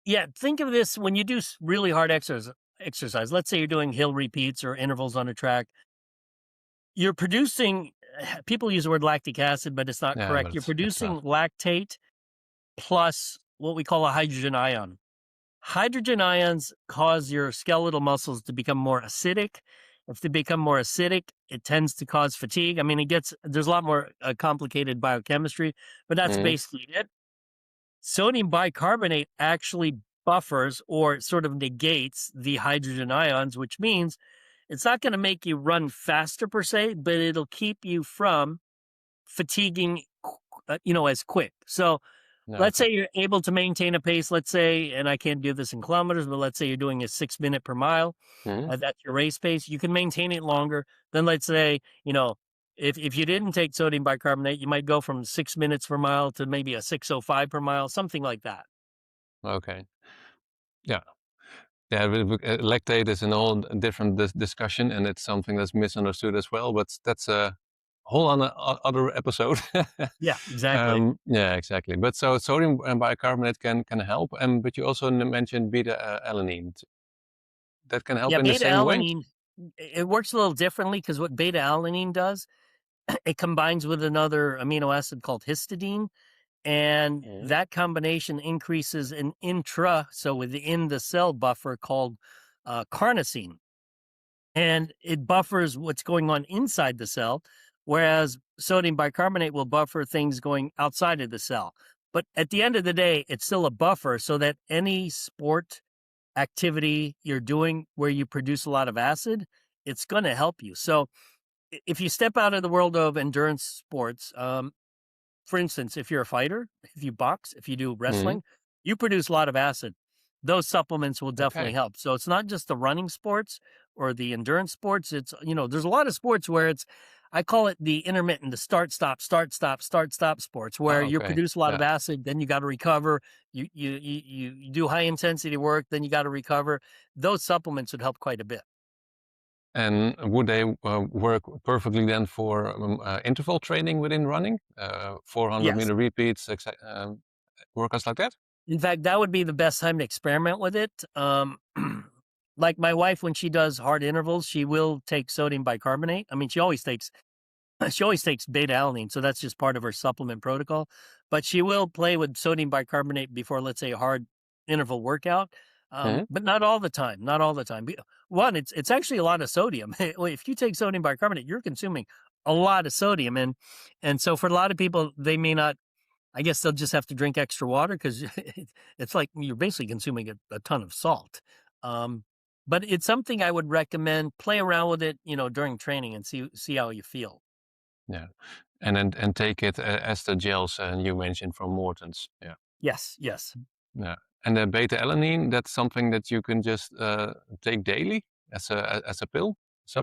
Yeah. Think of this when you do really hard exercise. Let's say you're doing hill repeats or intervals on a track. You're producing, people use the word lactic acid, but it's not Yeah, correct. but You're it's producing not. lactate plus what we call a hydrogen ion. Hydrogen ions cause your skeletal muscles to become more acidic. If they become more acidic, it tends to cause fatigue. I mean, there's a lot more complicated biochemistry, but that's Mhm. basically it. Sodium bicarbonate actually buffers or sort of negates the hydrogen ions, which means it's not going to make you run faster per se, but it'll keep you from fatiguing, as quick. So Yeah, let's okay. say you're able to maintain a pace, let's say, and I can't do this in kilometers, but let's say you're doing a 6 minute per mile. Mhm. That's your race pace. You can maintain it longer than, let's say, if you didn't take sodium bicarbonate, you might go from 6 minutes per mile to maybe a 6:05 per mile, something like that. Okay. Yeah. Yeah, lactate is an whole different discussion, and it's something that's misunderstood as well. But that's a whole other episode. Yeah, exactly. Yeah, exactly. But so sodium and bicarbonate can help, and but you also mentioned beta-alanine. That can help Yeah, in the beta same way. alanine, it works a little differently because what beta alanine does, it combines with another amino acid called histidine. And Mhm. that combination increases an so within the cell buffer called carnosine. And it buffers what's going on inside the cell, whereas sodium bicarbonate will buffer things going outside of the cell. But at the end of the day, it's still a buffer so that any sport activity you're doing where you produce a lot of acid, it's going to help you. So if you step out of the world of endurance sports, for instance, if you're a fighter, if you box, if you do Mhm. wrestling, you produce a lot of acid. Those supplements will definitely Okay. help. So it's not just the running sports or the endurance sports. There's a lot of sports where it's, I call it the intermittent, the start, stop, start, stop, start, stop sports, where Ah, you okay. produce a lot of Yeah. acid, then you got to recover. You do high intensity work, then you got to recover. Those supplements would help quite a bit. And would they work perfectly then for interval training within running? 400 Yes. meter repeats, workouts like that? In fact, that would be the best time to experiment with it. Like my wife, when she does hard intervals, she will take sodium bicarbonate. I mean, she always takes beta-alanine, so that's just part of her supplement protocol. But she will play with sodium bicarbonate before, let's say, a hard interval workout. Hmm. But not all the time. Not all the time. One, it's actually a lot of sodium. If you take sodium bicarbonate, you're consuming a lot of sodium, and so for a lot of people, they may not. I guess they'll just have to drink extra water because it's like you're basically consuming a ton of salt. Um, but it's something I would recommend. Play around with it, during training and see how you feel. Yeah. And take it as the gels you mentioned from Morton's. Yeah. Yes, yes. Yeah. And the beta-alanine, that's something that you can just take daily as a pill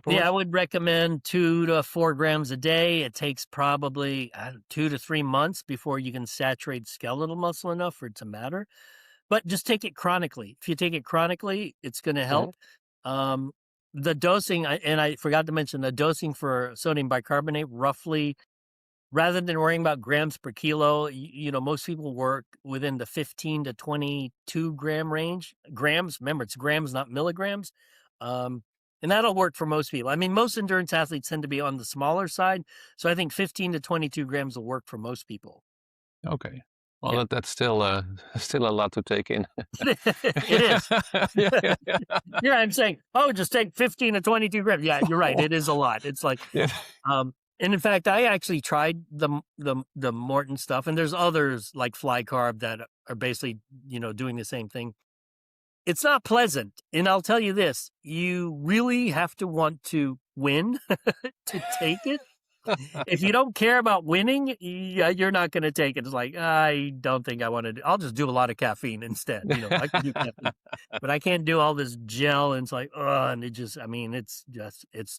Yeah, I supplement? would recommend 2 to 4 grams a day. It takes probably 2 to 3 months before you can saturate skeletal muscle enough for it to matter. But just take it chronically. If you take it chronically, it's going to Hmm. help. Um, the dosing, and I forgot to mention the dosing for sodium bicarbonate, roughly, rather than worrying about grams per kilo, most people work within the 15 to 22 gram range. Grams, remember, it's grams, not milligrams. Um, and that'll work for most people. I mean, most endurance athletes tend to be on the smaller side. So I think 15 to 22 grams will work for most people. Okay. Well, Yeah, that's still still a lot to take in. it is. Yeah, yeah, yeah. Yeah, I'm saying, oh, just take 15 to 22 grams. Yeah, you're right. Oh, It is a lot. It's like, yeah. and in fact, I actually tried the Morton stuff, and there's others like Fly Carb that are basically, doing the same thing. It's not pleasant, and I'll tell you this: you really have to want to win to take it. If you don't care about winning, yeah, you're not going to take it. It's like I don't think I want to. I'll just do a lot of caffeine instead. I can do caffeine, but I can't do all this gel. And it's like, and it just, I mean, it's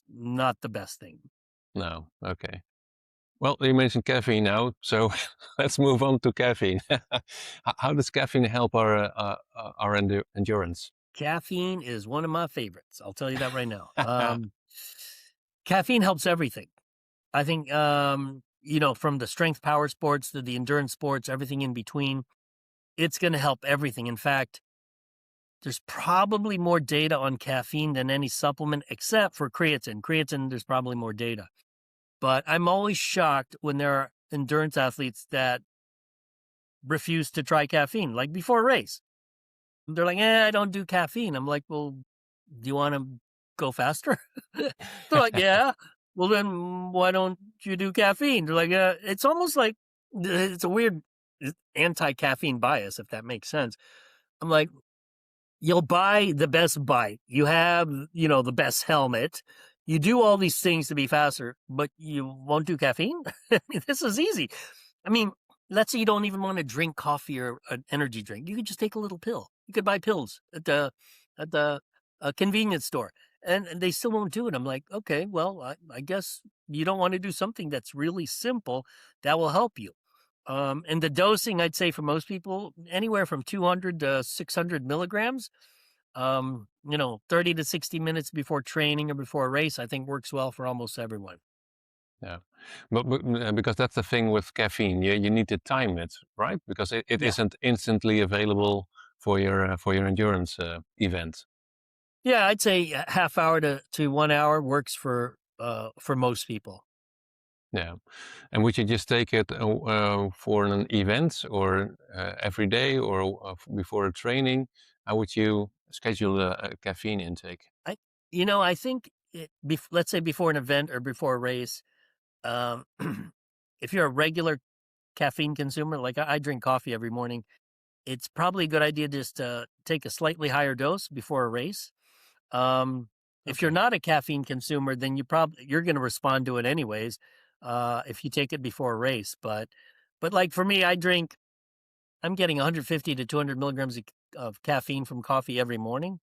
not the best thing. No. Okay. Well, you mentioned caffeine now, so let's move on to caffeine. How does caffeine help our endurance? Caffeine is one of my favorites. I'll tell you that right now. Caffeine helps everything. I think, from the strength power sports to the endurance sports, everything in between, it's going to help everything. In fact, there's probably more data on caffeine than any supplement except for creatine. Creatine, there's probably more data. But I'm always shocked when there are endurance athletes that refuse to try caffeine, like before a race. They're like, I don't do caffeine. I'm like, well, do you want to go faster? They're like, yeah. Well, then why don't you do caffeine? They're like, it's almost like it's a weird anti caffeine bias, if that makes sense. I'm like, you'll buy the best bike. You have, the best helmet. You do all these things to be faster, but you won't do caffeine? I mean, this is easy. I mean, let's say you don't even want to drink coffee or an energy drink. You could just take a little pill. You could buy pills at the convenience store, and they still won't do it. I'm like, okay, well, I guess you don't want to do something that's really simple that will help you. And the dosing, I'd say for most people, anywhere from 200 to 600 milligrams. 30 to 60 minutes before training or before a race, I think works well for almost everyone. Yeah, but because that's the thing with caffeine, you need to time it, right? Because it Yeah. isn't instantly available for your endurance event. Yeah, I'd say a half hour to 1 hour works for most people. Yeah, and would you just take it for an event or every day or before a training? How would you schedule a caffeine intake? I I think let's say before an event or before a race, um, if you're a regular caffeine consumer, like I drink coffee every morning, it's probably a good idea just to take a slightly higher dose before a race. Um, if you're Okay. not a caffeine consumer, then you're going to respond to it anyways. If you take it before a race, but like for me, I'm getting 150 to 200 milligrams of caffeine from coffee every morning.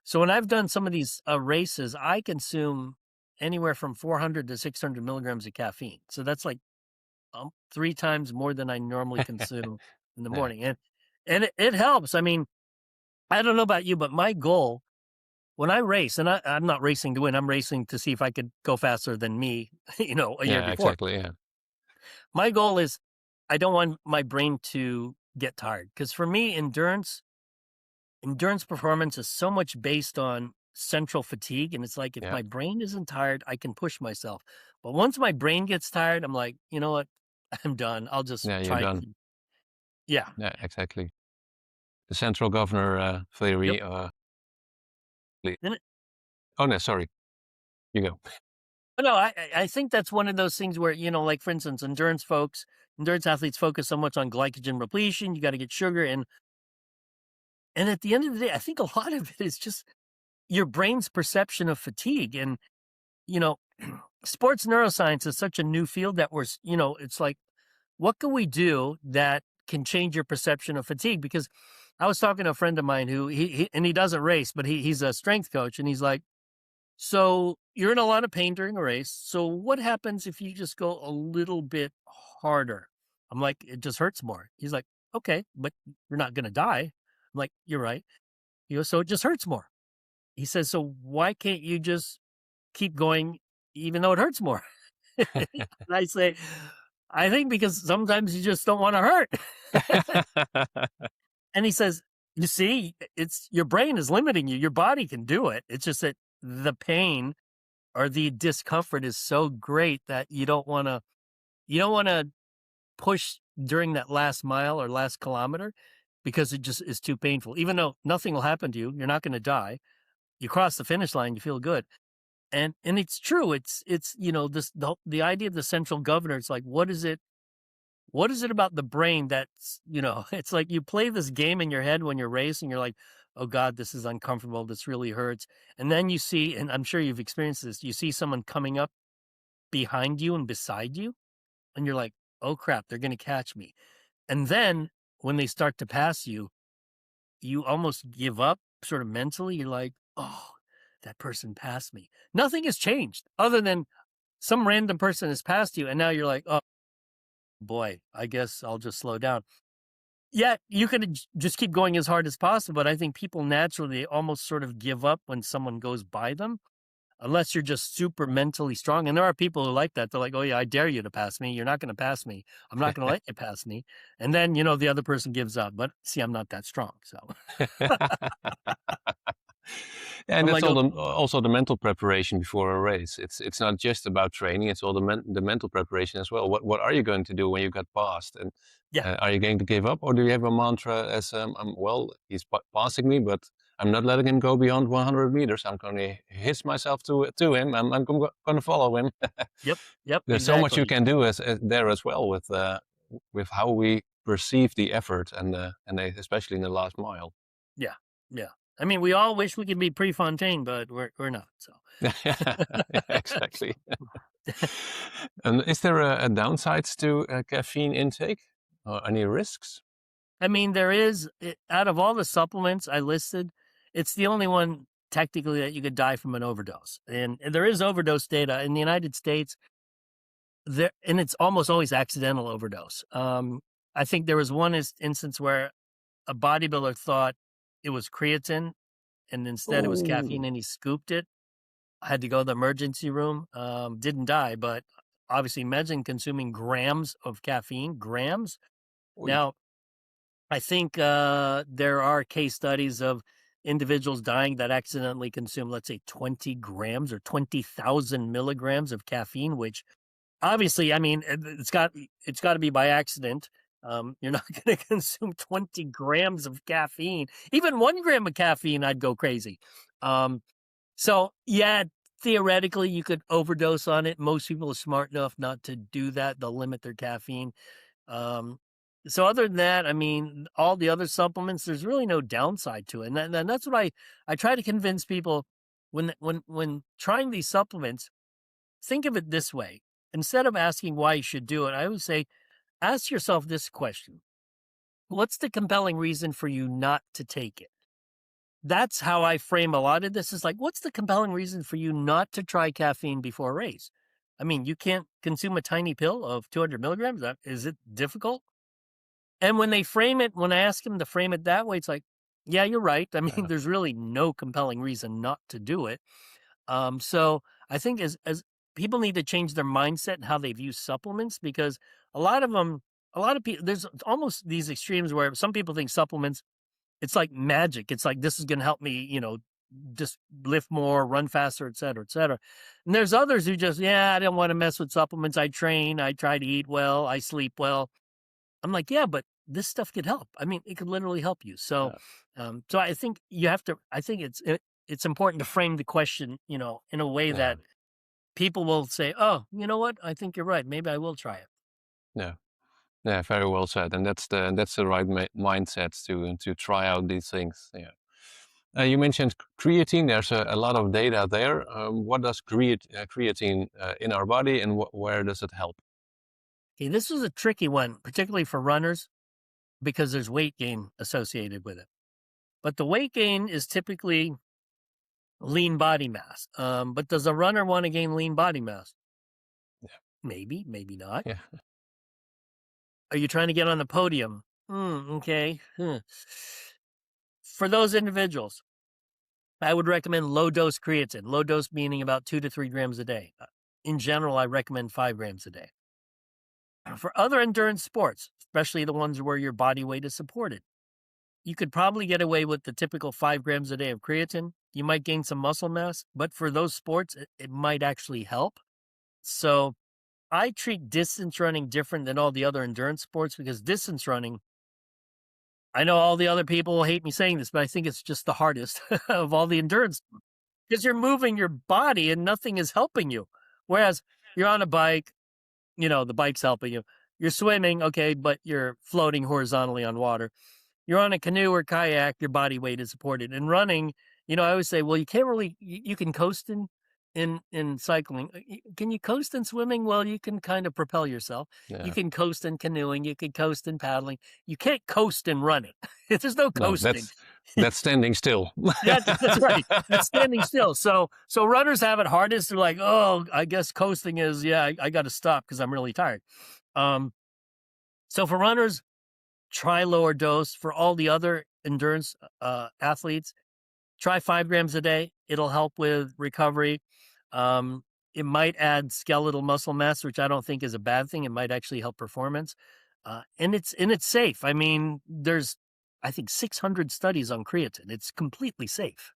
So when I've done some of these races, I consume anywhere from 400 to 600 milligrams of caffeine. So that's like 3 times more than I normally consume in the Yeah. morning. And it helps. I mean, I don't know about you, but my goal when I race, and I'm not racing to win, I'm racing to see if I could go faster than me, a year Yeah, before. exactly. Yeah. My goal is I don't want my brain to get tired because for me, endurance performance is so much based on central fatigue. And it's like if Yeah. my brain isn't tired, I can push myself. But once my brain gets tired, I'm like, you know what? I'm done. I'll just Yeah, you're try. done. Yeah. Yeah, exactly. The central governor Yep. theory. And Oh no, sorry. You go. no, I think that's one of those things where, like for instance, endurance athletes focus so much on glycogen repletion. You got to get sugar. And at the end of the day, I think a lot of it is just your brain's perception of fatigue. And, you know, sports neuroscience is such a new field that it's like, what can we do that can change your perception of fatigue? Because I was talking to a friend of mine who he doesn't race, but he's a strength coach. And he's like, so you're in a lot of pain during a race. So what happens if you just go a little bit harder? I'm like, it just hurts more. He's like, okay, but you're not going to die. I'm like, you're right. He goes, so it just hurts more. He says, so why can't you just keep going even though it hurts more? And I say, I think because sometimes you just don't want to hurt. And he says, you see, it's your brain is limiting you. Your body can do it. It's just that the pain or the discomfort is so great that you don't want to push during that last mile or last kilometer because it just is too painful. Even though nothing will happen to you, you're not going to die. You cross the finish line, you feel good. And it's true. It's the idea of the central governor. It's like what is it about the brain that's it's like you play this game in your head when you're racing. You're like, oh God, this is uncomfortable. This really hurts. And then you see, and I'm sure you've experienced this. You see someone coming up behind you and beside you, and you're like, oh crap, they're going to catch me. And then when they start to pass you, you almost give up sort of mentally. You're like, oh, that person passed me. Nothing has changed other than some random person has passed you. And now you're like, oh boy, I guess I'll just slow down. Yeah, you could just keep going as hard as possible. But I think people naturally almost sort of give up when someone goes by them, unless you're just super mentally strong. And there are people who like that. They're like, oh, yeah, I dare you to pass me. You're not going to pass me. I'm not going to let you pass me. And then, the other person gives up. But see, I'm not that strong. So And I'm that's like, all oh, also the mental preparation before a race. It's not just about training; it's all the mental preparation as well. What are you going to do when you got passed? And yeah, are you going to give up, or do you have a mantra as well, he's passing me, but I'm not letting him go beyond 100 meters. I'm going to hitch myself to him. I'm going to follow him. yep, There's so much you exactly. can do as there as well with how we perceive the effort and especially in the last mile. Yeah, yeah. I mean, we all wish we could be Prefontaine, but we're not. So Yeah, exactly. And is there a downsides to caffeine intake or any risks? I mean, out of all the supplements I listed, it's the only one technically that you could die from an overdose. And there is overdose data in the United States. And it's almost always accidental overdose. I think there was one instance where a bodybuilder thought it was creatine, and instead it was Oh, caffeine, and he scooped it. I had to go to the emergency room. Didn't die, but obviously, imagine consuming grams of caffeine. Grams. oi. Now, I think there are case studies of individuals dying that accidentally consume, let's say, 20 grams or 20,000 milligrams of caffeine, which obviously, I mean, it's got to be by accident. You're not going to consume 20 grams of caffeine. Even 1 gram of caffeine, I'd go crazy. So yeah, theoretically, you could overdose on it. Most people are smart enough not to do that. They'll limit their caffeine. Um, so other than that, I mean, all the other supplements, there's really no downside to it. And that's what I try to convince people when trying these supplements. Think of it this way. Instead of asking why you should do it, I would say, ask yourself this question. What's the compelling reason for you not to take it? that's how I frame a lot of this is like, what's the compelling reason for you not to try caffeine before a race? I mean, you can't consume a tiny pill of 200 milligrams. Is it difficult? And when they frame it, when I ask them to frame it that way, it's like, yeah, you're right. I mean, Yeah. there's really no compelling reason not to do it. So I think as people need to change their mindset and how they view supplements, because a lot of them, a lot of people, there's almost these extremes where some people think supplements, it's like magic. It's like, this is going to help me, just lift more, run faster, et cetera, et cetera. And there's others who just, yeah, I don't want to mess with supplements. I train, I try to eat well, I sleep well. I'm like, yeah, but this stuff could help. I mean, it could literally help you. So, Yeah. so I think you have to. I think it's important to frame the question, in a way Yeah. that people will say, "Oh, you know what? I think you're right. Maybe I will try it." Yeah. Yeah. Very well said. And that's the right mindset to try out these things. Yeah. You mentioned creatine. There's a lot of data there. What does creatine in our body, and where does it help? Okay, this is a tricky one, particularly for runners, because there's weight gain associated with it. But the weight gain is typically lean body mass. But does a runner want to gain lean body mass? Maybe, maybe not. Yeah. Are you trying to get on the podium? Okay. For those individuals, I would recommend low dose creatine. Low dose meaning about 2 to 3 grams a day. In general, I recommend 5 grams a day. For other endurance sports, especially the ones where your body weight is supported, you could probably get away with the typical 5 grams a day of creatine. You might gain some muscle mass, but for those sports, it might actually help. So I treat distance running different than all the other endurance sports, because distance running, I know all the other people will hate me saying this, but I think it's just the hardest of all the endurance, because you're moving your body and nothing is helping you. Whereas you're on a bike, the bike's helping you. You're swimming, okay, but you're floating horizontally on water. You're on a canoe or kayak, your body weight is supported. And running, I always say, well, you can't really, you can coast in cycling. Can you coast in swimming? Well, you can kind of propel yourself. You Yeah. can coast in canoeing. You can coast in paddling. You can't coast in running. There's no No, coasting. that's standing still. That's right. That's standing still. So runners have it hardest. They're like, oh, I guess coasting is, yeah, I got to stop because I'm really tired. Um, so for runners, try lower dose. For all the other endurance athletes, try 5 grams a day. It'll help with recovery. It might add skeletal muscle mass, which I don't think is a bad thing. It might actually help performance. And it's safe. I mean, there's, I think, 600 studies on creatine. It's completely safe.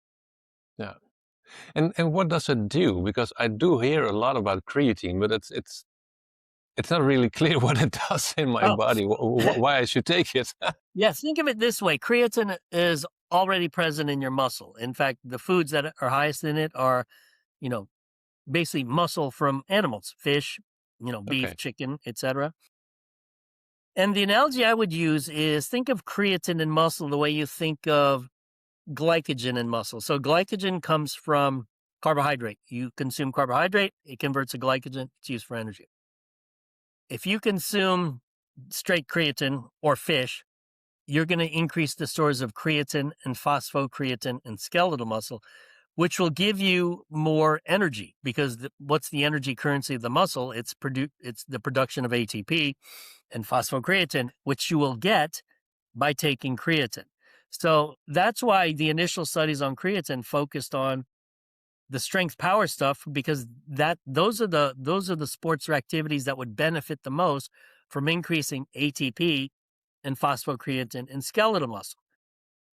Yeah. And what does it do? Because I do hear a lot about creatine, but it's not really clear what it does in my Oh, body. Why I should take it? yeah. Think of it this way: creatine is already present in your muscle. In fact, the foods that are highest in it are, you know, basically muscle from animals, fish, beef, Okay. chicken, etc. And the analogy I would use is, think of creatine in muscle the way you think of glycogen in muscle. So glycogen comes from carbohydrate. You consume carbohydrate, it converts to glycogen, it's used for energy. If you consume straight creatine or fish, you're going to increase the stores of creatine and phosphocreatine in skeletal muscle, which will give you more energy, because what's the energy currency of the muscle? It's the production of ATP and phosphocreatine, which you will get by taking creatine. So that's why the initial studies on creatine focused on the strength power stuff, because those are the sports or activities that would benefit the most from increasing ATP and phosphocreatine in skeletal muscle.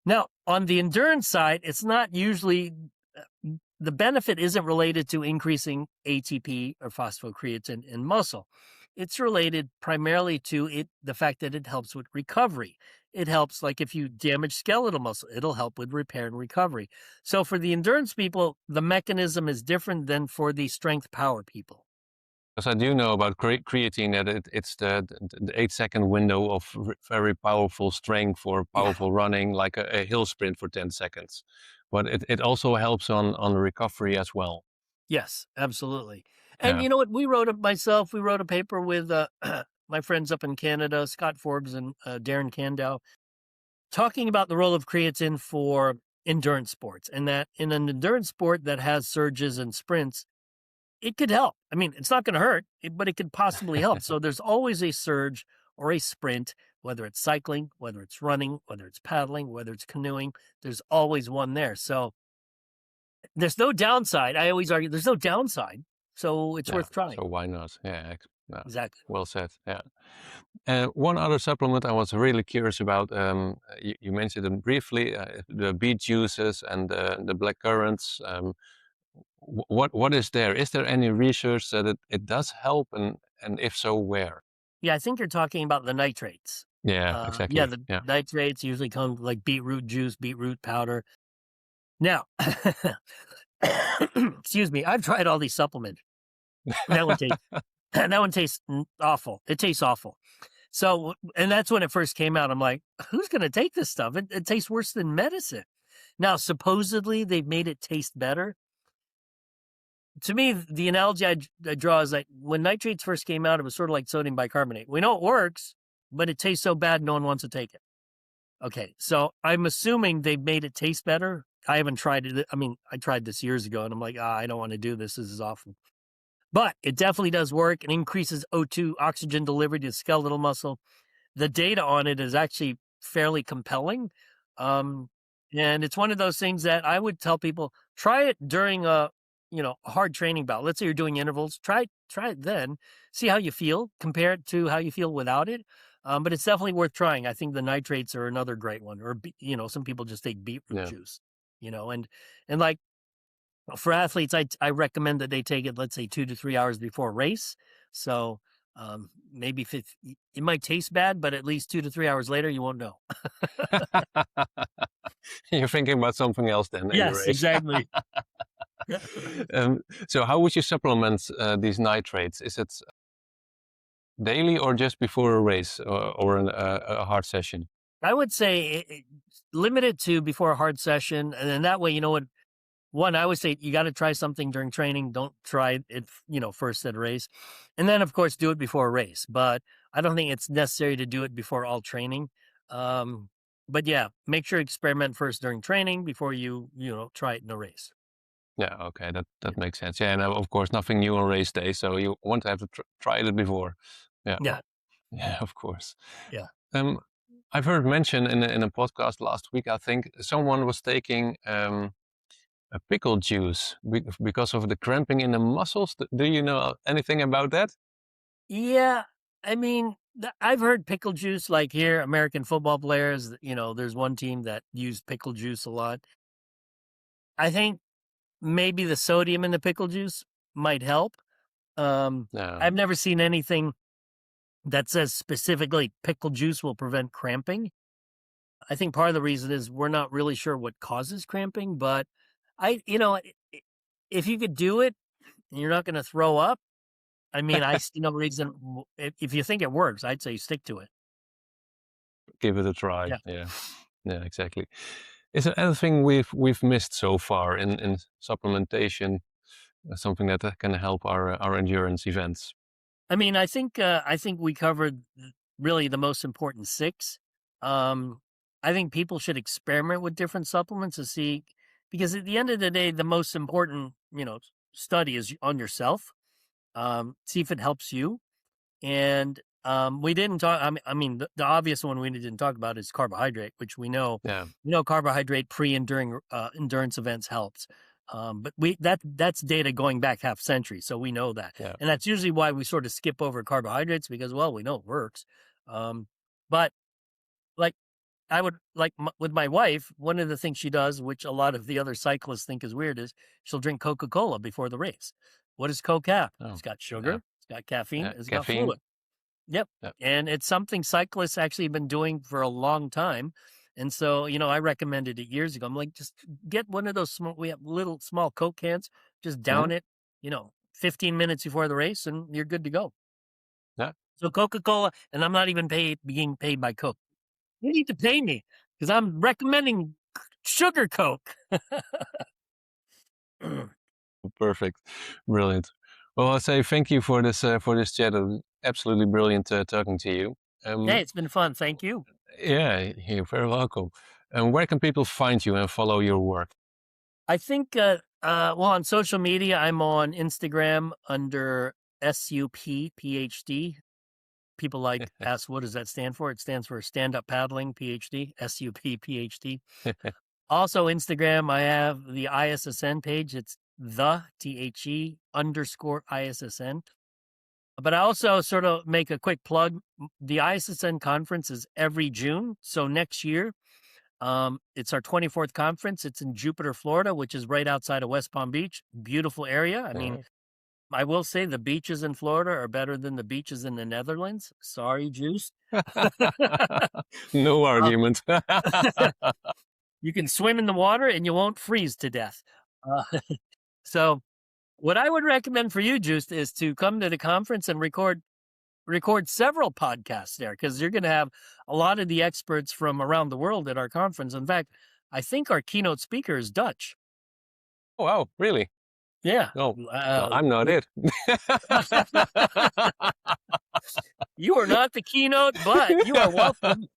Now, on the endurance side, it's not usually, the benefit isn't related to increasing ATP or phosphocreatine in muscle. It's related primarily to the fact that it helps with recovery. It helps, like if you damage skeletal muscle, it'll help with repair and recovery. So for the endurance people, the mechanism is different than for the strength power people. Because I do know about creatine that it's the 8-second window of very powerful strength for Yeah. powerful running, like a hill sprint for 10 seconds. But it also helps on recovery as well. Yes, absolutely. And Yeah. you know what? We wrote a paper with my friends up in Canada, Scott Forbes and Darren Candow, talking about the role of creatine for endurance sports, and that in an endurance sport that has surges and sprints, it could help. I mean, it's not going to hurt, but it could possibly help. So there's always a surge or a sprint, whether it's cycling, whether it's running, whether it's paddling, whether it's canoeing, there's always one there. So there's no downside. I always argue there's no downside. So it's Yeah, worth trying. so why not? Yeah, yeah, Exactly. well said. Yeah. One other supplement I was really curious about. You mentioned them briefly. The beet juices and the black currants. What is there? Is there any research that it does help, and if so, where? Yeah, I think you're talking about the nitrates. Yeah, Yeah, exactly. the Yeah. nitrates usually come like beetroot juice, beetroot powder. Now, excuse me, I've tried all these supplements. That one tastes that one tastes awful. It tastes awful. So, and that's when it first came out. I'm like, who's going to take this stuff? It tastes worse than medicine. Now, supposedly they've made it taste better. To me, the analogy I draw is like when nitrates first came out, it was sort of like sodium bicarbonate. We know it works, but it tastes so bad, no one wants to take it. Okay, so I'm assuming they've made it taste better. I haven't tried it. I mean, I tried this years ago, and I'm like, I don't want to do this. This is awful. But it definitely does work. It increases O2 oxygen delivery to skeletal muscle. The data on it is actually fairly compelling. And it's one of those things that I would tell people, try it during a hard training bout. Let's say you're doing intervals. Try it then. See how you feel. Compare it to how you feel without it. But it's definitely worth trying. I think the nitrates are another great one. Or some people just take beetroot Yeah. juice. And like for athletes, I recommend that they take it, let's say 2 to 3 hours before a race. So maybe if it might taste bad, but at least 2 to 3 hours later, you won't know. You're thinking about something else then in the Yes, race. exactly. So how would you supplement these nitrates? Is it daily or just before a race or a hard session? I would say limit it to before a hard session. And then that way, you know what? One, I would say you got to try something during training. Don't try it, first at a race. And then, of course, do it before a race. But I don't think it's necessary to do it before all training. But yeah, make sure you experiment first during training before you try it in a race. Yeah, okay, that makes sense. Yeah, and of course, nothing new on race day, so you want to have to try it before. Yeah, Yeah. yeah, of course. Yeah. I've heard mention in a podcast last week. I think someone was taking a pickle juice because of the cramping in the muscles. Do you know anything about that? Yeah. I mean, I've heard pickle juice like here, American football players, there's one team that used pickle juice a lot. I think maybe the sodium in the pickle juice might help. No. I've never seen anything that says specifically pickle juice will prevent cramping. I think part of the reason is we're not really sure what causes cramping, but if you could do it and you're not going to throw up, I mean, I see no reason. If you think it works, I'd say stick to it. Give it a try. Yeah. Yeah, yeah, exactly. Is there anything we've missed so far in supplementation? Something that can help our endurance events. I mean, I think we covered really the most important six. I think people should experiment with different supplements to see, because at the end of the day, the most important study is on yourself. See if it helps you. And we didn't talk. I mean, the obvious one we didn't talk about is carbohydrate, which we know. Yeah. Carbohydrate pre and during endurance events helps. But that's data going back half century, so we know that. Yeah. And that's usually why we sort of skip over carbohydrates because, well, we know it works. But like I would with my wife, one of the things she does, which a lot of the other cyclists think is weird, is she'll drink Coca-Cola before the race. What does Coke have? Oh, It's got sugar, yeah. it's got caffeine, Yeah, it's caffeine. got fluid. Yep. Yep. And it's something cyclists actually have been doing for a long time. And so, I recommended it years ago. I'm like, just get one of those we have little small Coke cans, just down it, 15 minutes before the race and you're good to go. Yeah. So Coca-Cola, and I'm not even being paid by Coke. You need to pay me because I'm recommending sugar Coke. Perfect. Brilliant. Well, I'll say thank you for this chat. Absolutely brilliant talking to you. Hey, it's been fun. Thank you. Yeah, you're very welcome. And where can people find you and follow your work? I think, well, on social media, I'm on Instagram under SUP PhD. People like ask, what does that stand for? It stands for Stand Up Paddling PhD, SUP PhD. Also, Instagram, I have the ISSN page. It's _ISSN. But I also sort of make a quick plug. The ISSN conference is every June. So next year, it's our 24th conference. It's in Jupiter, Florida, which is right outside of West Palm Beach. Beautiful area. I mean, I will say the beaches in Florida are better than the beaches in the Netherlands. Sorry, Juice. No argument. You can swim in the water and you won't freeze to death. So what I would recommend for you, Juice, is to come to the conference and record several podcasts there, because you're going to have a lot of the experts from around the world at our conference. In fact, I think our keynote speaker is Dutch. Oh, wow, really? Yeah. Oh, well, I'm not it. You are not the keynote, but you are welcome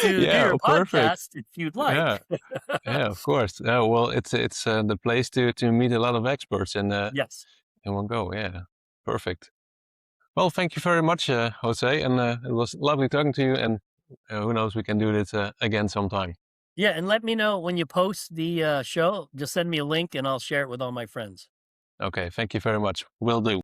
to do your podcast if you'd like. Yeah, of course. Well, it's the place to meet a lot of experts Yes. in one go. Yeah, perfect. Well, thank you very much, Jose, and it was lovely talking to you. And who knows, we can do this again sometime. Yeah, and let me know when you post the show. Just send me a link, and I'll share it with all my friends. Okay, thank you very much. Will do.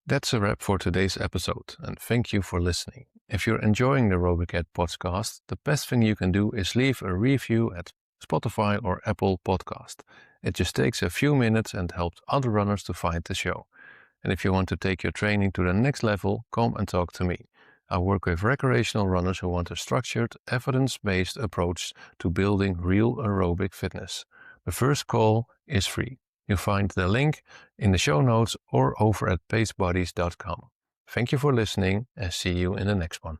That's a wrap for today's episode, and thank you for listening. If you're enjoying the Aerobic Edge podcast, the best thing you can do is leave a review at Spotify or Apple Podcast. It just takes a few minutes and helps other runners to find the show. And if you want to take your training to the next level, come and talk to me. I work with recreational runners who want a structured, evidence-based approach to building real aerobic fitness. The first call is free. You'll find the link in the show notes or over at pacebodies.com. Thank you for listening and see you in the next one.